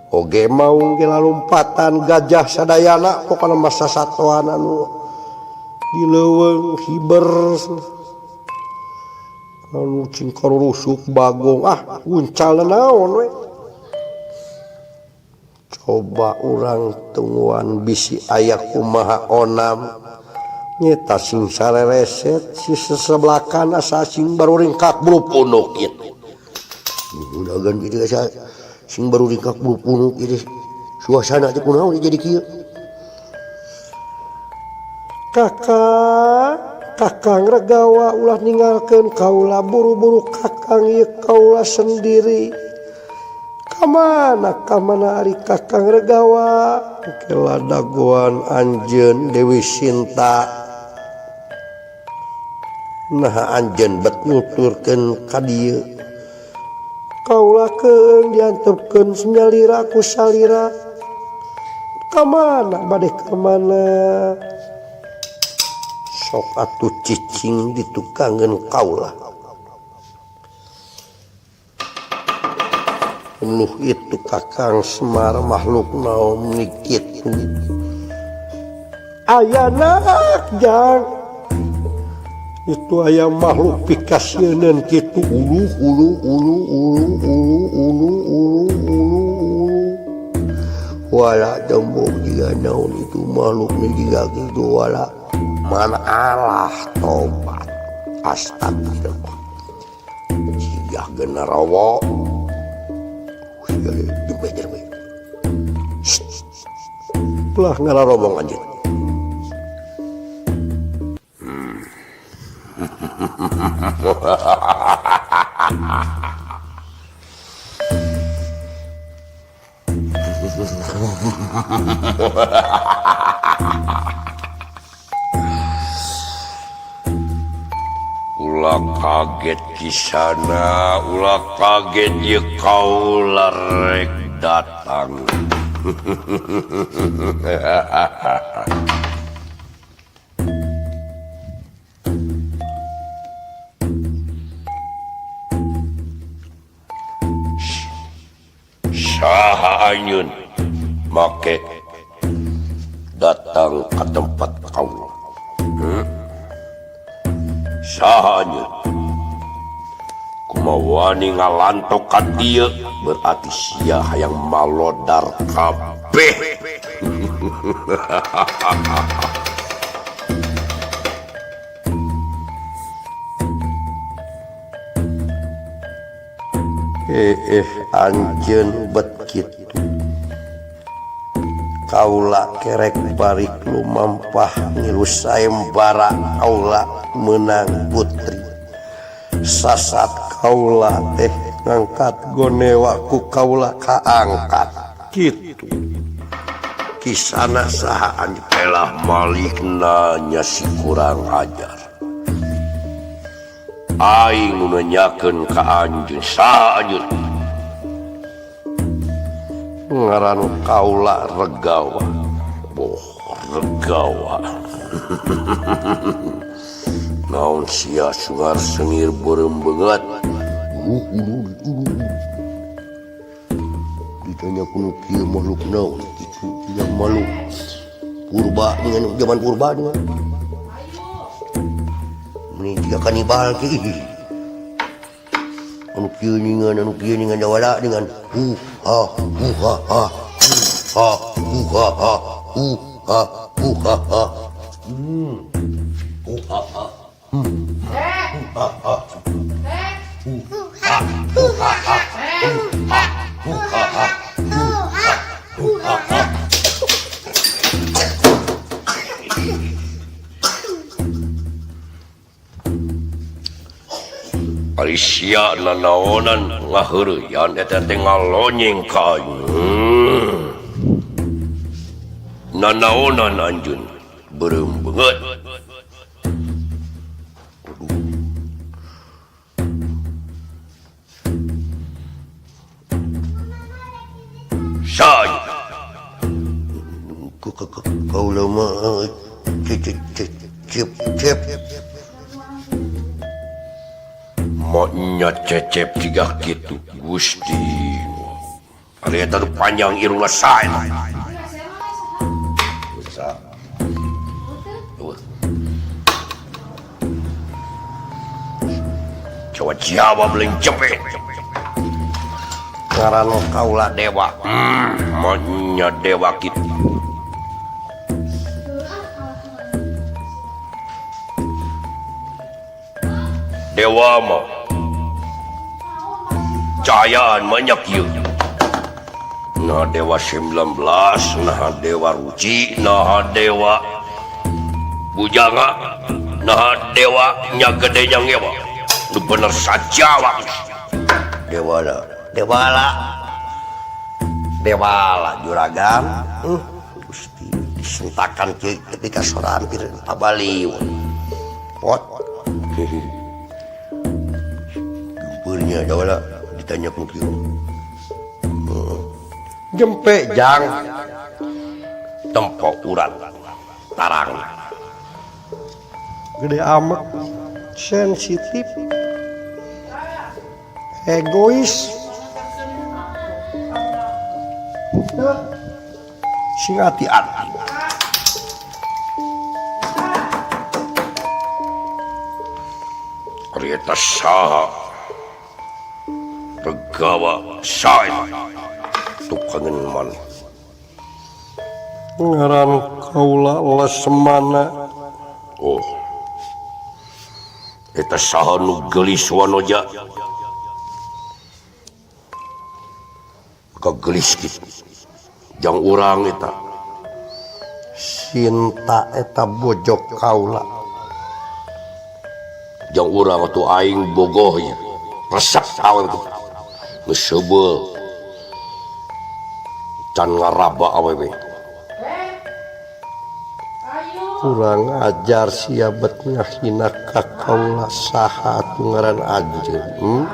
oge maung ge lalumpatan gajah sadayana pokona masa satoan anu di leuweung hiber anu cing karurusuk bagong uncal naon we coba urang tungguan bisi aya kumaha onam nyeta sing sarereset si sesebelakan asa sing baru ringkak bulu punuk itu mudah-mudahan gitu asa sing baru ringkak bulu punuk itu suasana teh kunaon jadi kieu kakang regawa ulah ninggalkeun kaula buru-buru kakang ieu kaula sendiri kamana ari kakang regawa kela dagoan anjeun Dewi Sinta nah anjeun bet nuturkeun ka dieu kaulakeun diantepkeun nyalira ku salira kamana bade kamana sok atuh cicing ditukangeun kaula penuh itu Kakang Semar makhluk naon nikit ayana jang itu aya makhluk pikasieun kitu ulu wala tembok jiga naon itu makhluk jiga kitu wala mana Allah tobat astagfirullah jiga genarawa lah ngararobong aja ulah kaget kisana ulah kaget ye kaula rek datang saha anyun make datang ke tempat kau saha anyun kumawani ngalantok ka dieu berarti sia hayang malodar kabeh anjeun bet kitu kaula kerek barik lumampah ngilu sayembara kaula menang putri sasat kaula teh ngangkat gonewa ku kaula kaangkat kitu kisana saha pelah malikna nya si kurang ajar aing nunyakeun ka anjeun saha anjeun ngaran kaula Regawa Regawa naon sia sungar sengir beureum beungat tanya kuno kieu makhluk naon kitu yang makhluk purba dengan zaman purba dengan ini tiga kanibal ki anu kieu ningan jawala dengan ha ha ha ha ha ha ha ha ha Sia nanaonan ngaheureuyan eta teh ngalonyeng ka aing. Nanaonan anjeun beureum beungeut. Say kau lama cep maunya cecep tiga gitu Gusti. Ari eta panjang irungna sae. Coba jawab beling cepet. ngaran kaula dewa. Maunya dewa gitu. Dewa mah cahayaan banyak yuk. Nah dewa 19, nah dewa ruci, nah dewa bujanga, nah dewa nya gede yang ngewa. Lu bener saja wak. Dewala juragan. Gusti disentakan ketika sora hampir pabaliun. Pot. Gempurnya jawala ditanya pun jempe jang Tempo urat tarang. Gede amat, sensitif, egois, sing hati-hati. Kereta saha Regawa sae tukangen man. Ngaran kaula Lesmana. Oh, eta saha nu geulis wanoja. Kagelis kitu. Jang urang eta. Sinta eta bojok kaula. Jang urang atuh aing bogoh ya. Resep awewe tuh. Geus seubeuh. Can ngaraba awewe. Kurang ajar siabet ngahina ka kaula saha atuh ngaran anjeun.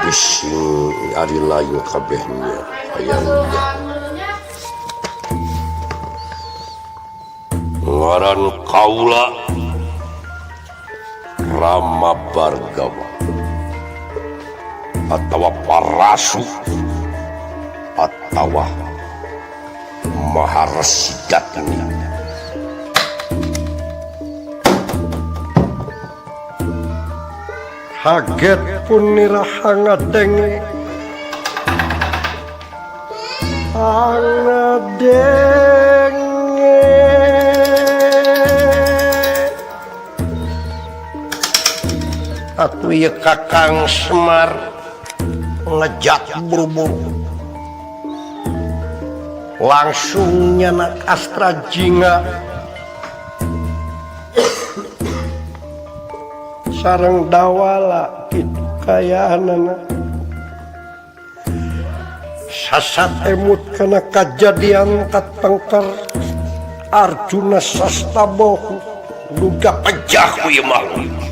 Bising ari lain kabehnya hayangnya. Ngaran kaula Rama Bargawa atawa Parasu atawa Maharesi Gatni. Haget pun niraha ngadenge atuh ieu Kakang Semar ngejat buru-buru langsung nyanak astra jinga sareng dawala kitu kayaanana sasat emut kana kajadian tatengker Arjuna Sastabohu Duga pejah ku ieu makhluk.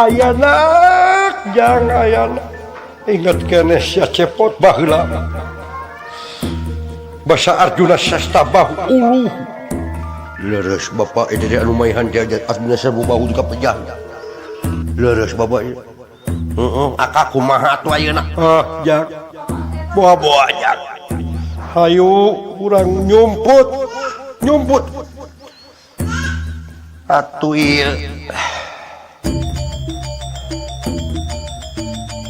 ayana jang ayana ingat kene sia cepot baheula basa Arjuna Sastabahu uluh leres bapak dari anu maihan jajan asbina serbu bahu juga pejah leres bapak ya Aka kumaha atuh ayeuna jak bawa jak hayu kurang nyumput atuh ieu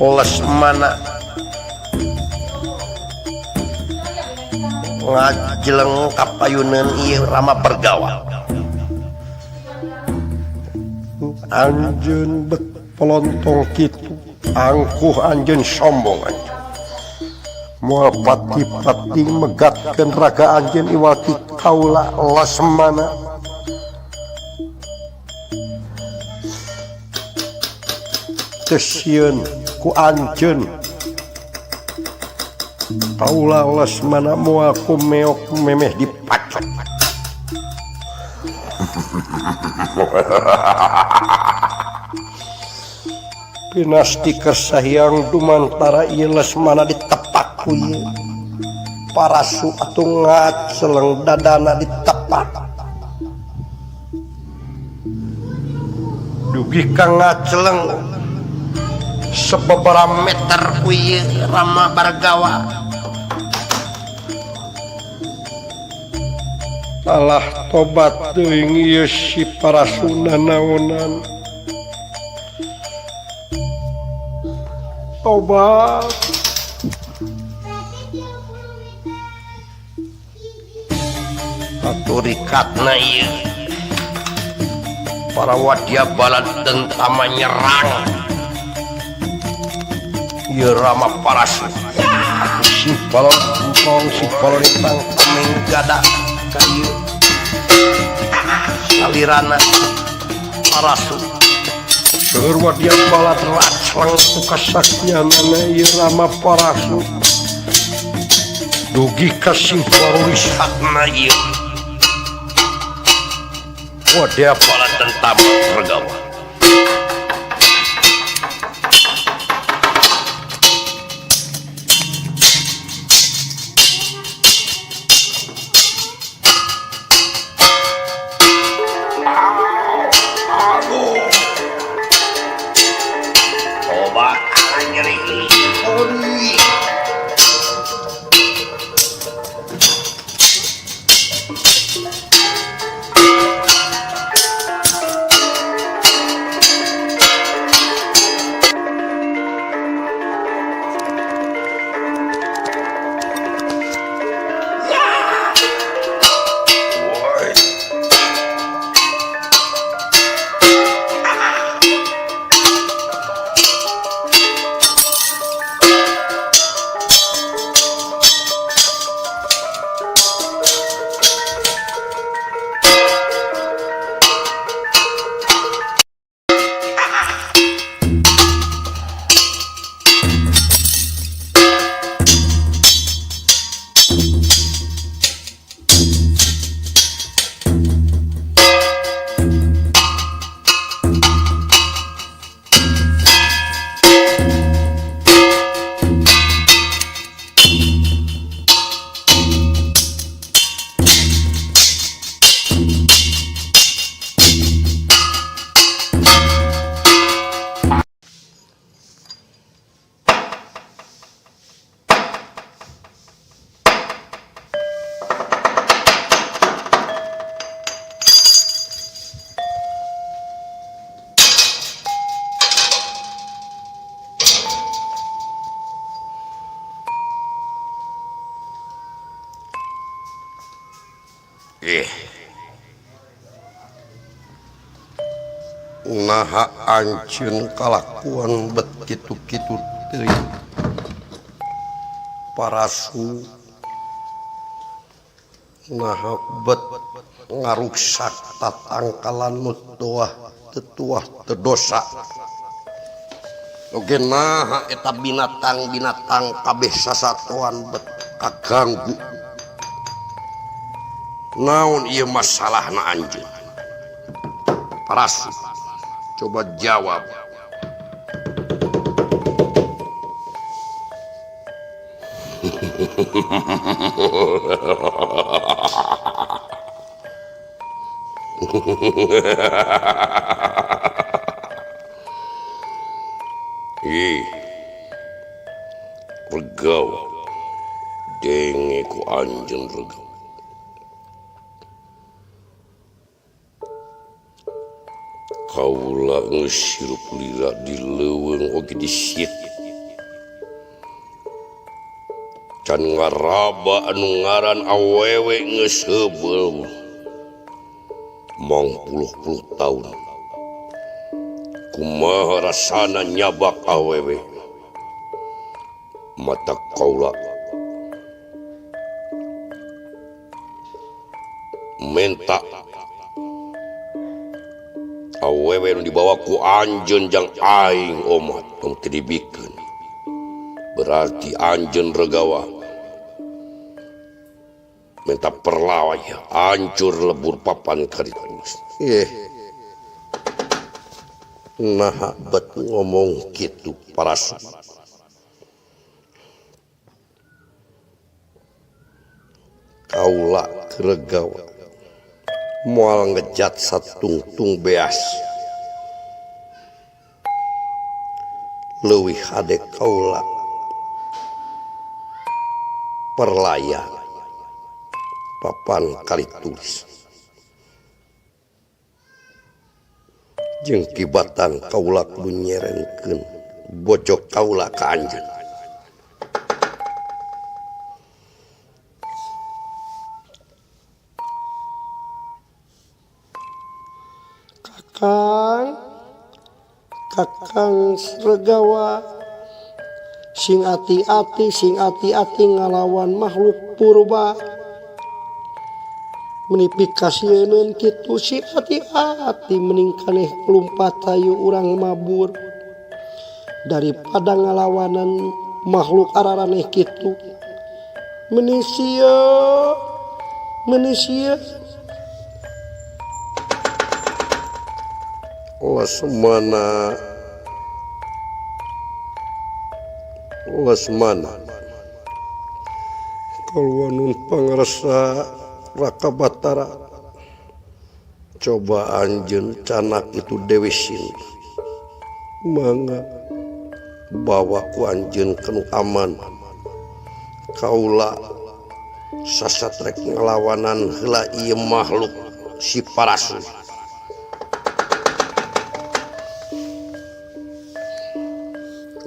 lesmana ngajeleng kapayunan ieu Rama Bergawa anjeun bet pelontong kitu angkuh anjeun sombong anjeun moal pati-pati megatkeun raga anjeun iwati kaula lesmana tesieun ku anjeun kaula lesmana moal ku meok memeh dipacok pinasti kesahyang dumantara ieu lesmana ditepak ku ieu parasu atuh ngaceleng dadana ditepak dugi ka ngaceleng sababaraha meter ku ieu Rama Bergawa alah tobat teuing ieu si parasuna naonan tobat atuh rikatna ieu para wadya bala tentama nyerang ieu Rama Parasu si balon entong si balon tang tameng gada ka ieu salirana Parasu seueur wadya bala raclang ku kasaktianana ieu Rama Parasu dugi ka sing parulisatna ieu wadya bala tentama Bergawa naha anjeun kalakuan bet kitu-kitu teuing Parasu naha bet ngaruksak tatangkalan nu tetuah tedosa oge naha eta binatang-binatang kabeh sasatoan bet kaganggu naon ieu masalahna anjeun Parasu coba jawab Ih, Regawa denge ku anjeun Regawa. Kaula ngesirup lira di leuweung oge disit. Can ngaraba anu ngaran awewe geus heubeul. Mong puluh-puluh taun. Kumaha rasana nyabak awewe. Mata kaula menta awewe nu dibawa ku anjeun jang aing omat nu tidibikeun. Berarti anjeun Regawa menta perlawaya hancur lebur papan karitus. Nah bet ngomong kitu Parasu. Kaula ke Regawa moal ngejat satungtung beas. Leuwih hade kaula perlaya papan kali tulis. Jeung kibatan kaula kudu nyerenkeun bojok kaula ka anjeun. Kakang Regawa sing ati-ati ngalawan makhluk purba. Menipikasieun kitu si hati-hati mending kaneh lumpat hayu urang mabur daripada ngalawanan makhluk araraneh kitu. Menisia Lesmana kalwanun pangresa Raka Batara coba anjeun canak itu Dewi Sinta mangga bawa ku anjeun kanu aman. Kaula sasatrek ngelawanan heula ieu makhluk si Parasu.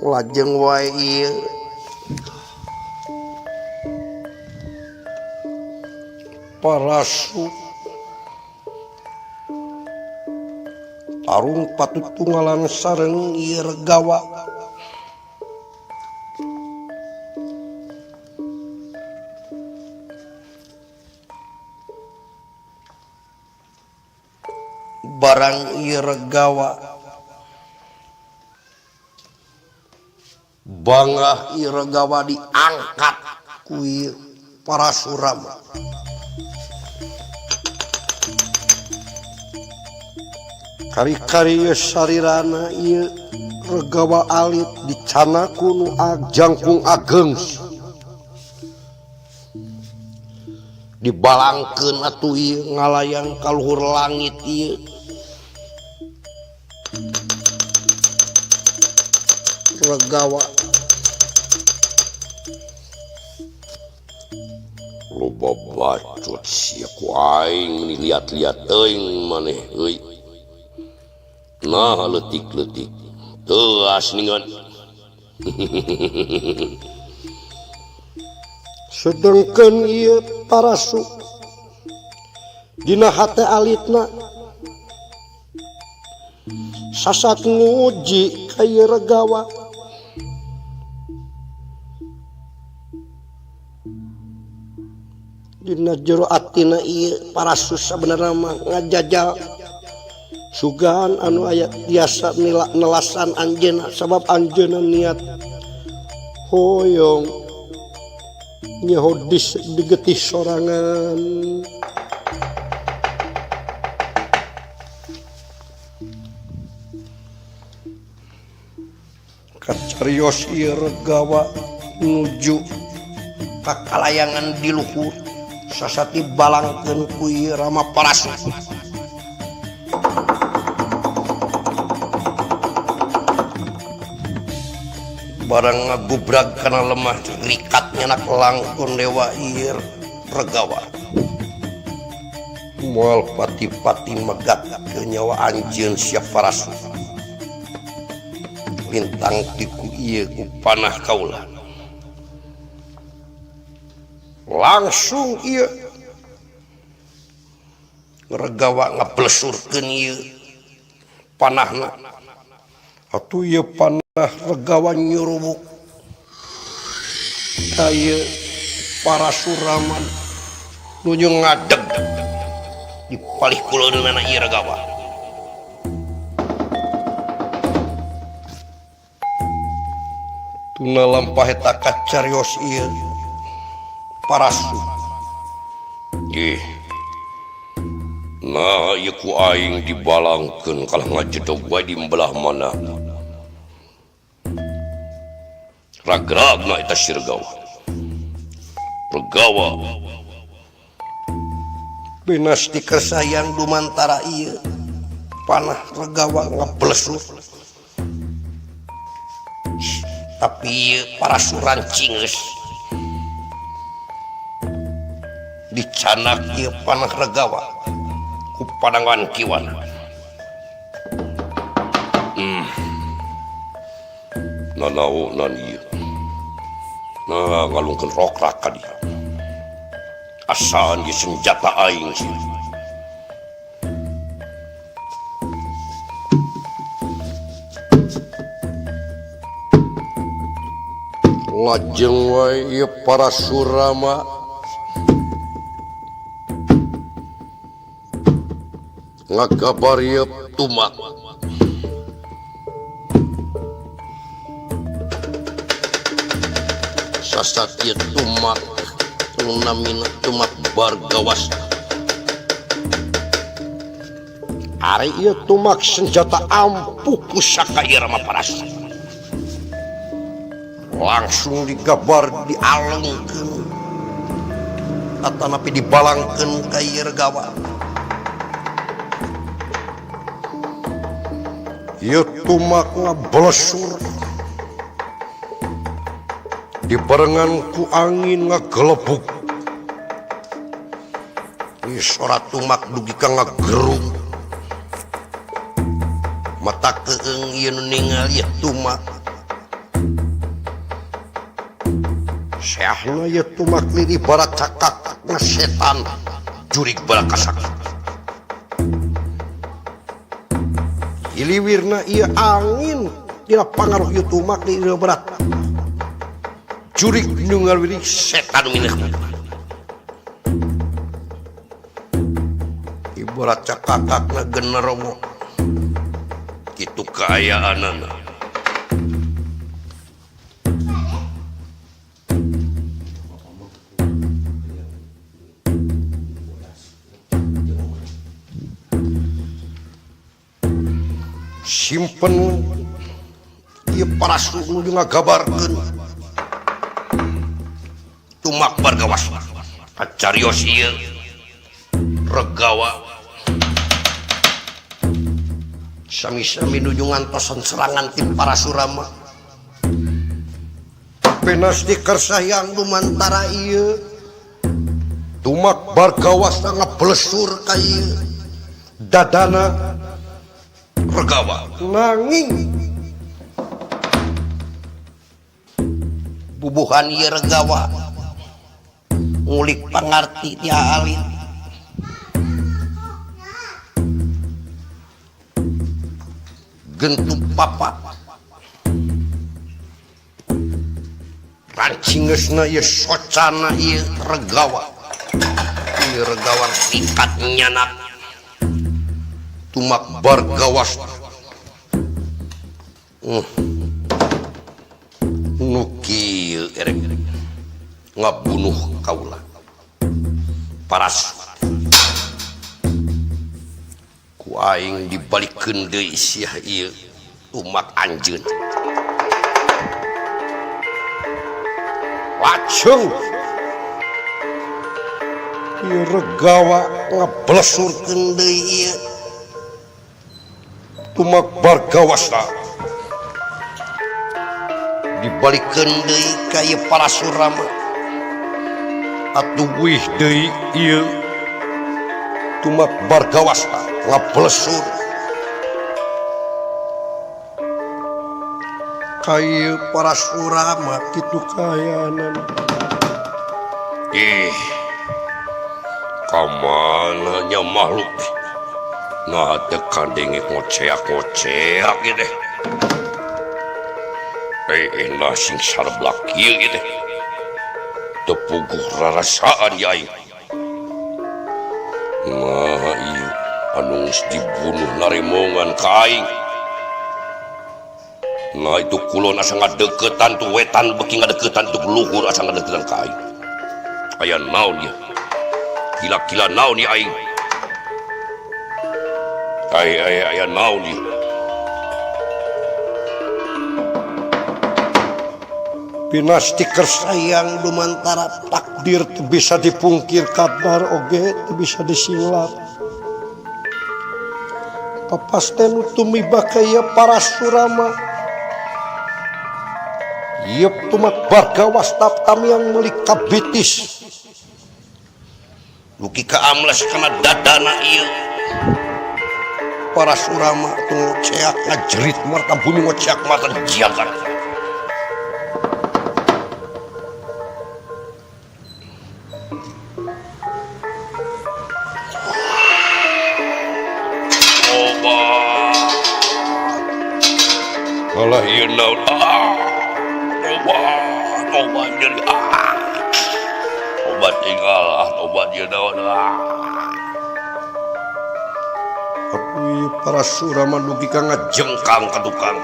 Lajeng wae ieu Parasu tarung patutunggalan sareng ieu Regawa. Barang ieu Regawa bangah ieu Regawa diangkat ku ieu Parasurama. Kari-kari sarirana ieu Regawa alit dicana ku nu jangkung ageng dibalangkeun atuh ieu ngalayang ka luhur langit ieu. Regawa Loba bacot sia ku aing lihat-lihat teuing maneh euy. Nah leutik-leutik teu asningan. sedengkeun ieu Parasu dina hate alitna sasat nguji ka ieu Regawa. Dina jero atina ieu Parasu sabenerna mah ngajajal sugahan anu aya tiasa nelasan anjeunna sabab anjeunna niat hoyong nyahodis digetih sorangan. kacarios ieu Regawa nuju ka kalayangan di luhur sasati balangkeun ku ieu Rama Parasu. barang ngagubrag kana lemah rikatnya nak langkun dewa ieu Regawa moal pati-pati megat ke nyawa anjeun sia Parasu lintang tiku ieu ku panah kaula langsung ieu Regawa ngaplesurkeun ieu panahna atuh ieu panah Regawa nyurubuk aya Parasuraman nuju ngadeg di palih kuleunana ieu Regawa tuna lampah eta kacarios ieu Parasu nah ieu ku aing dibalangkeun kalah ngajedog wae di belah mana ragragna eta si Regawa benas dikersayang dumantara ieu panah Regawa ngablesur tapi ieu Parasu rancing geus dicanak ieu panah Regawa ku padangan kiwan nanaonan ieu nah ngalungkeun rokrak ka dieu asaan ge senjata aing sih lajeng wae ieu Parasurama ngakabar ieu Tumak sasatieun Tumak namina Tumak Bargawas ari ieu Tumak senjata ampuh pusaka ieu Rama Parasu langsung digabar dialengkeun atanapi dibalangkeun ka ieu Regawa ieu Tumak ngablesur dibarengan ku angin ngagelebuk isora Tumak dugi ka ngagerung mata keung ieu nu ningali Tumak seahna ieu Tumak liri barat cakak na setan jurig balakasak iliwirna ieu angin dina pangaruh ieu Tumak di barat jurig nunggal wiri setan mineh ibarat cakakakna genderowo kitu kaayaanana simpen ieu Parasu nuju ngagabarkeun Tumak Bargawas kacarios ieu Regawa sami-sami nuju ngantosan serangan tim Parasurama penas dikersayang dumantara ieu Tumak Bargawas ngablesur ka ieu dadana Regawa nanging bubuhan ieu Regawa ngulik pangarti ti alin gentuk papa rancingeusna ieu socana ieu Regawa ieu Regawa rikat nyanak Tumak Bargawas nu kieu erek ngabunuh kaula Parasu ku aing dibalikeun deui sia ieu Tumak anjeun lajeng ieu Regawa ngablesurkeun deui ieu Tumak Bargawas dibalikkeun deui ka ieu Parasurama atuh wih deui ieu tumak Bargawasta ngablesur ka ieu Parasurama kitu kahayanan. Kamana nya makhluk nah teu kandenge ngoceak-ngoceak ieu teh. Nah sing sarblak ieu teh teu puguh rarasaan ya aing. Nah ieu anu geus dibunuh naremongan ka aing. Nah itu kulon asa ngadeukeutan tu wetan beuki ngadeukeutan tu luhur asa ngadeukeutan ka aing. Aya naon ieu? Gila-gila naon ieu aing? Aya naon ieu? Pinasti kersayang dumantara takdir teu bisa dipungkir, kabar oge teu bisa disinglat. Papasten tumiba ka ieu Parasurama. Ieu tumak Bargawasta kami yang meuli kabitis. Mugi ka amles kana dadana ieu. Parasurama tu ngoceak ngajerit marta bunyi ngoceak marta jiagan. Alah ieu naon? Obat jadi obat tinggal obat ieu naon? Tapi Parasurama dugi ka Jengkang ka tukang.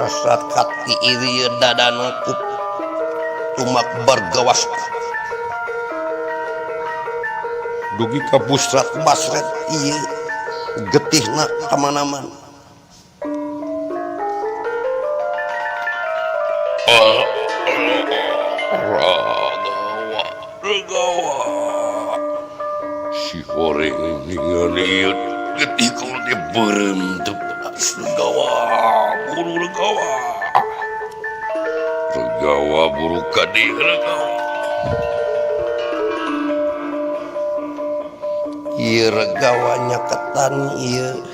sasat kati ieu dadana ku tumak Bargawasta. Dugi ka busrat basret ieu getihna kamana-mana. Ragawa si goreng ningan ieu getih kau teh berentep. Ragawa buru Ragawa. Ragawa buru kadi Ragawa. Ieu Ragawa nyaketan ieu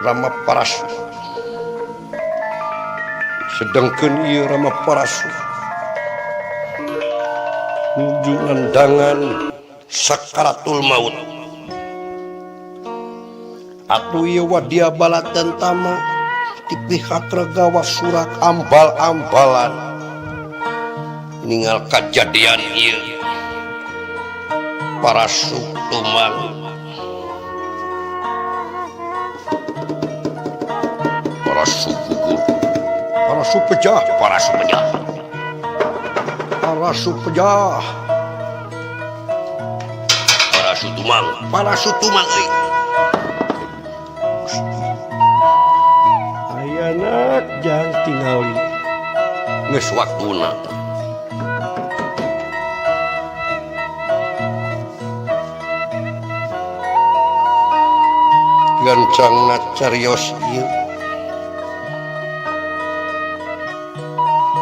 Rama Parasu. Sedangkeun ieu Rama Parasu nuju ngandangan sakaratul maut. Atuh ieu wadia baladan tama di pihak Ragawa surak ambal-ambalan Ningal kejadian ieu Parasu tumang Parasu gugur. Parasu pejah, Parasu pejah. Parasu pejah, Parasu tumang. Parasu tumang euy. Ayanak jang tingali Geus waktuna. gancangna carios ieu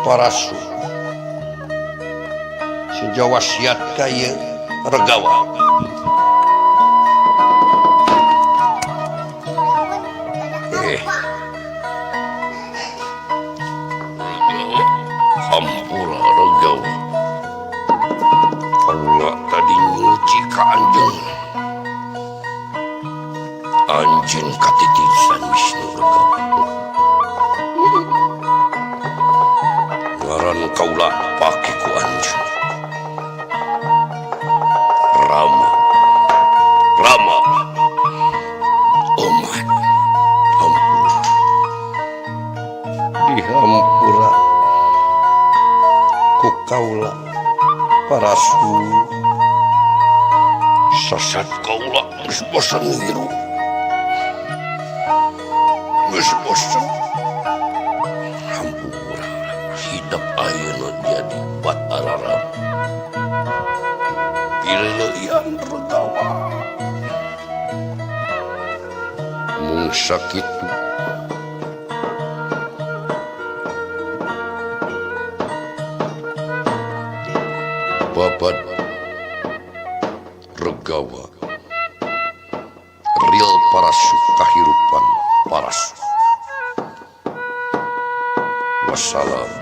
Parasu sejawa wasiat ka ieu Ragawa. Ragawa hampura Ragawa. Kaula tadi nyuci ka anjeun. Anjeun katitisan Wisnu Ragawa. Ngaran kaula pake ku anjeun. Rama. Rama. Oman. Hampura. dihampura ku kaula Parasu Sasat kaula geus bosan ngiru. Geus bosan. Hampura. Hidup ayeuna jadi Batararama. Pileuyan Ragawa. sakit babat regawa real parasu kahirupan parasu wassalam.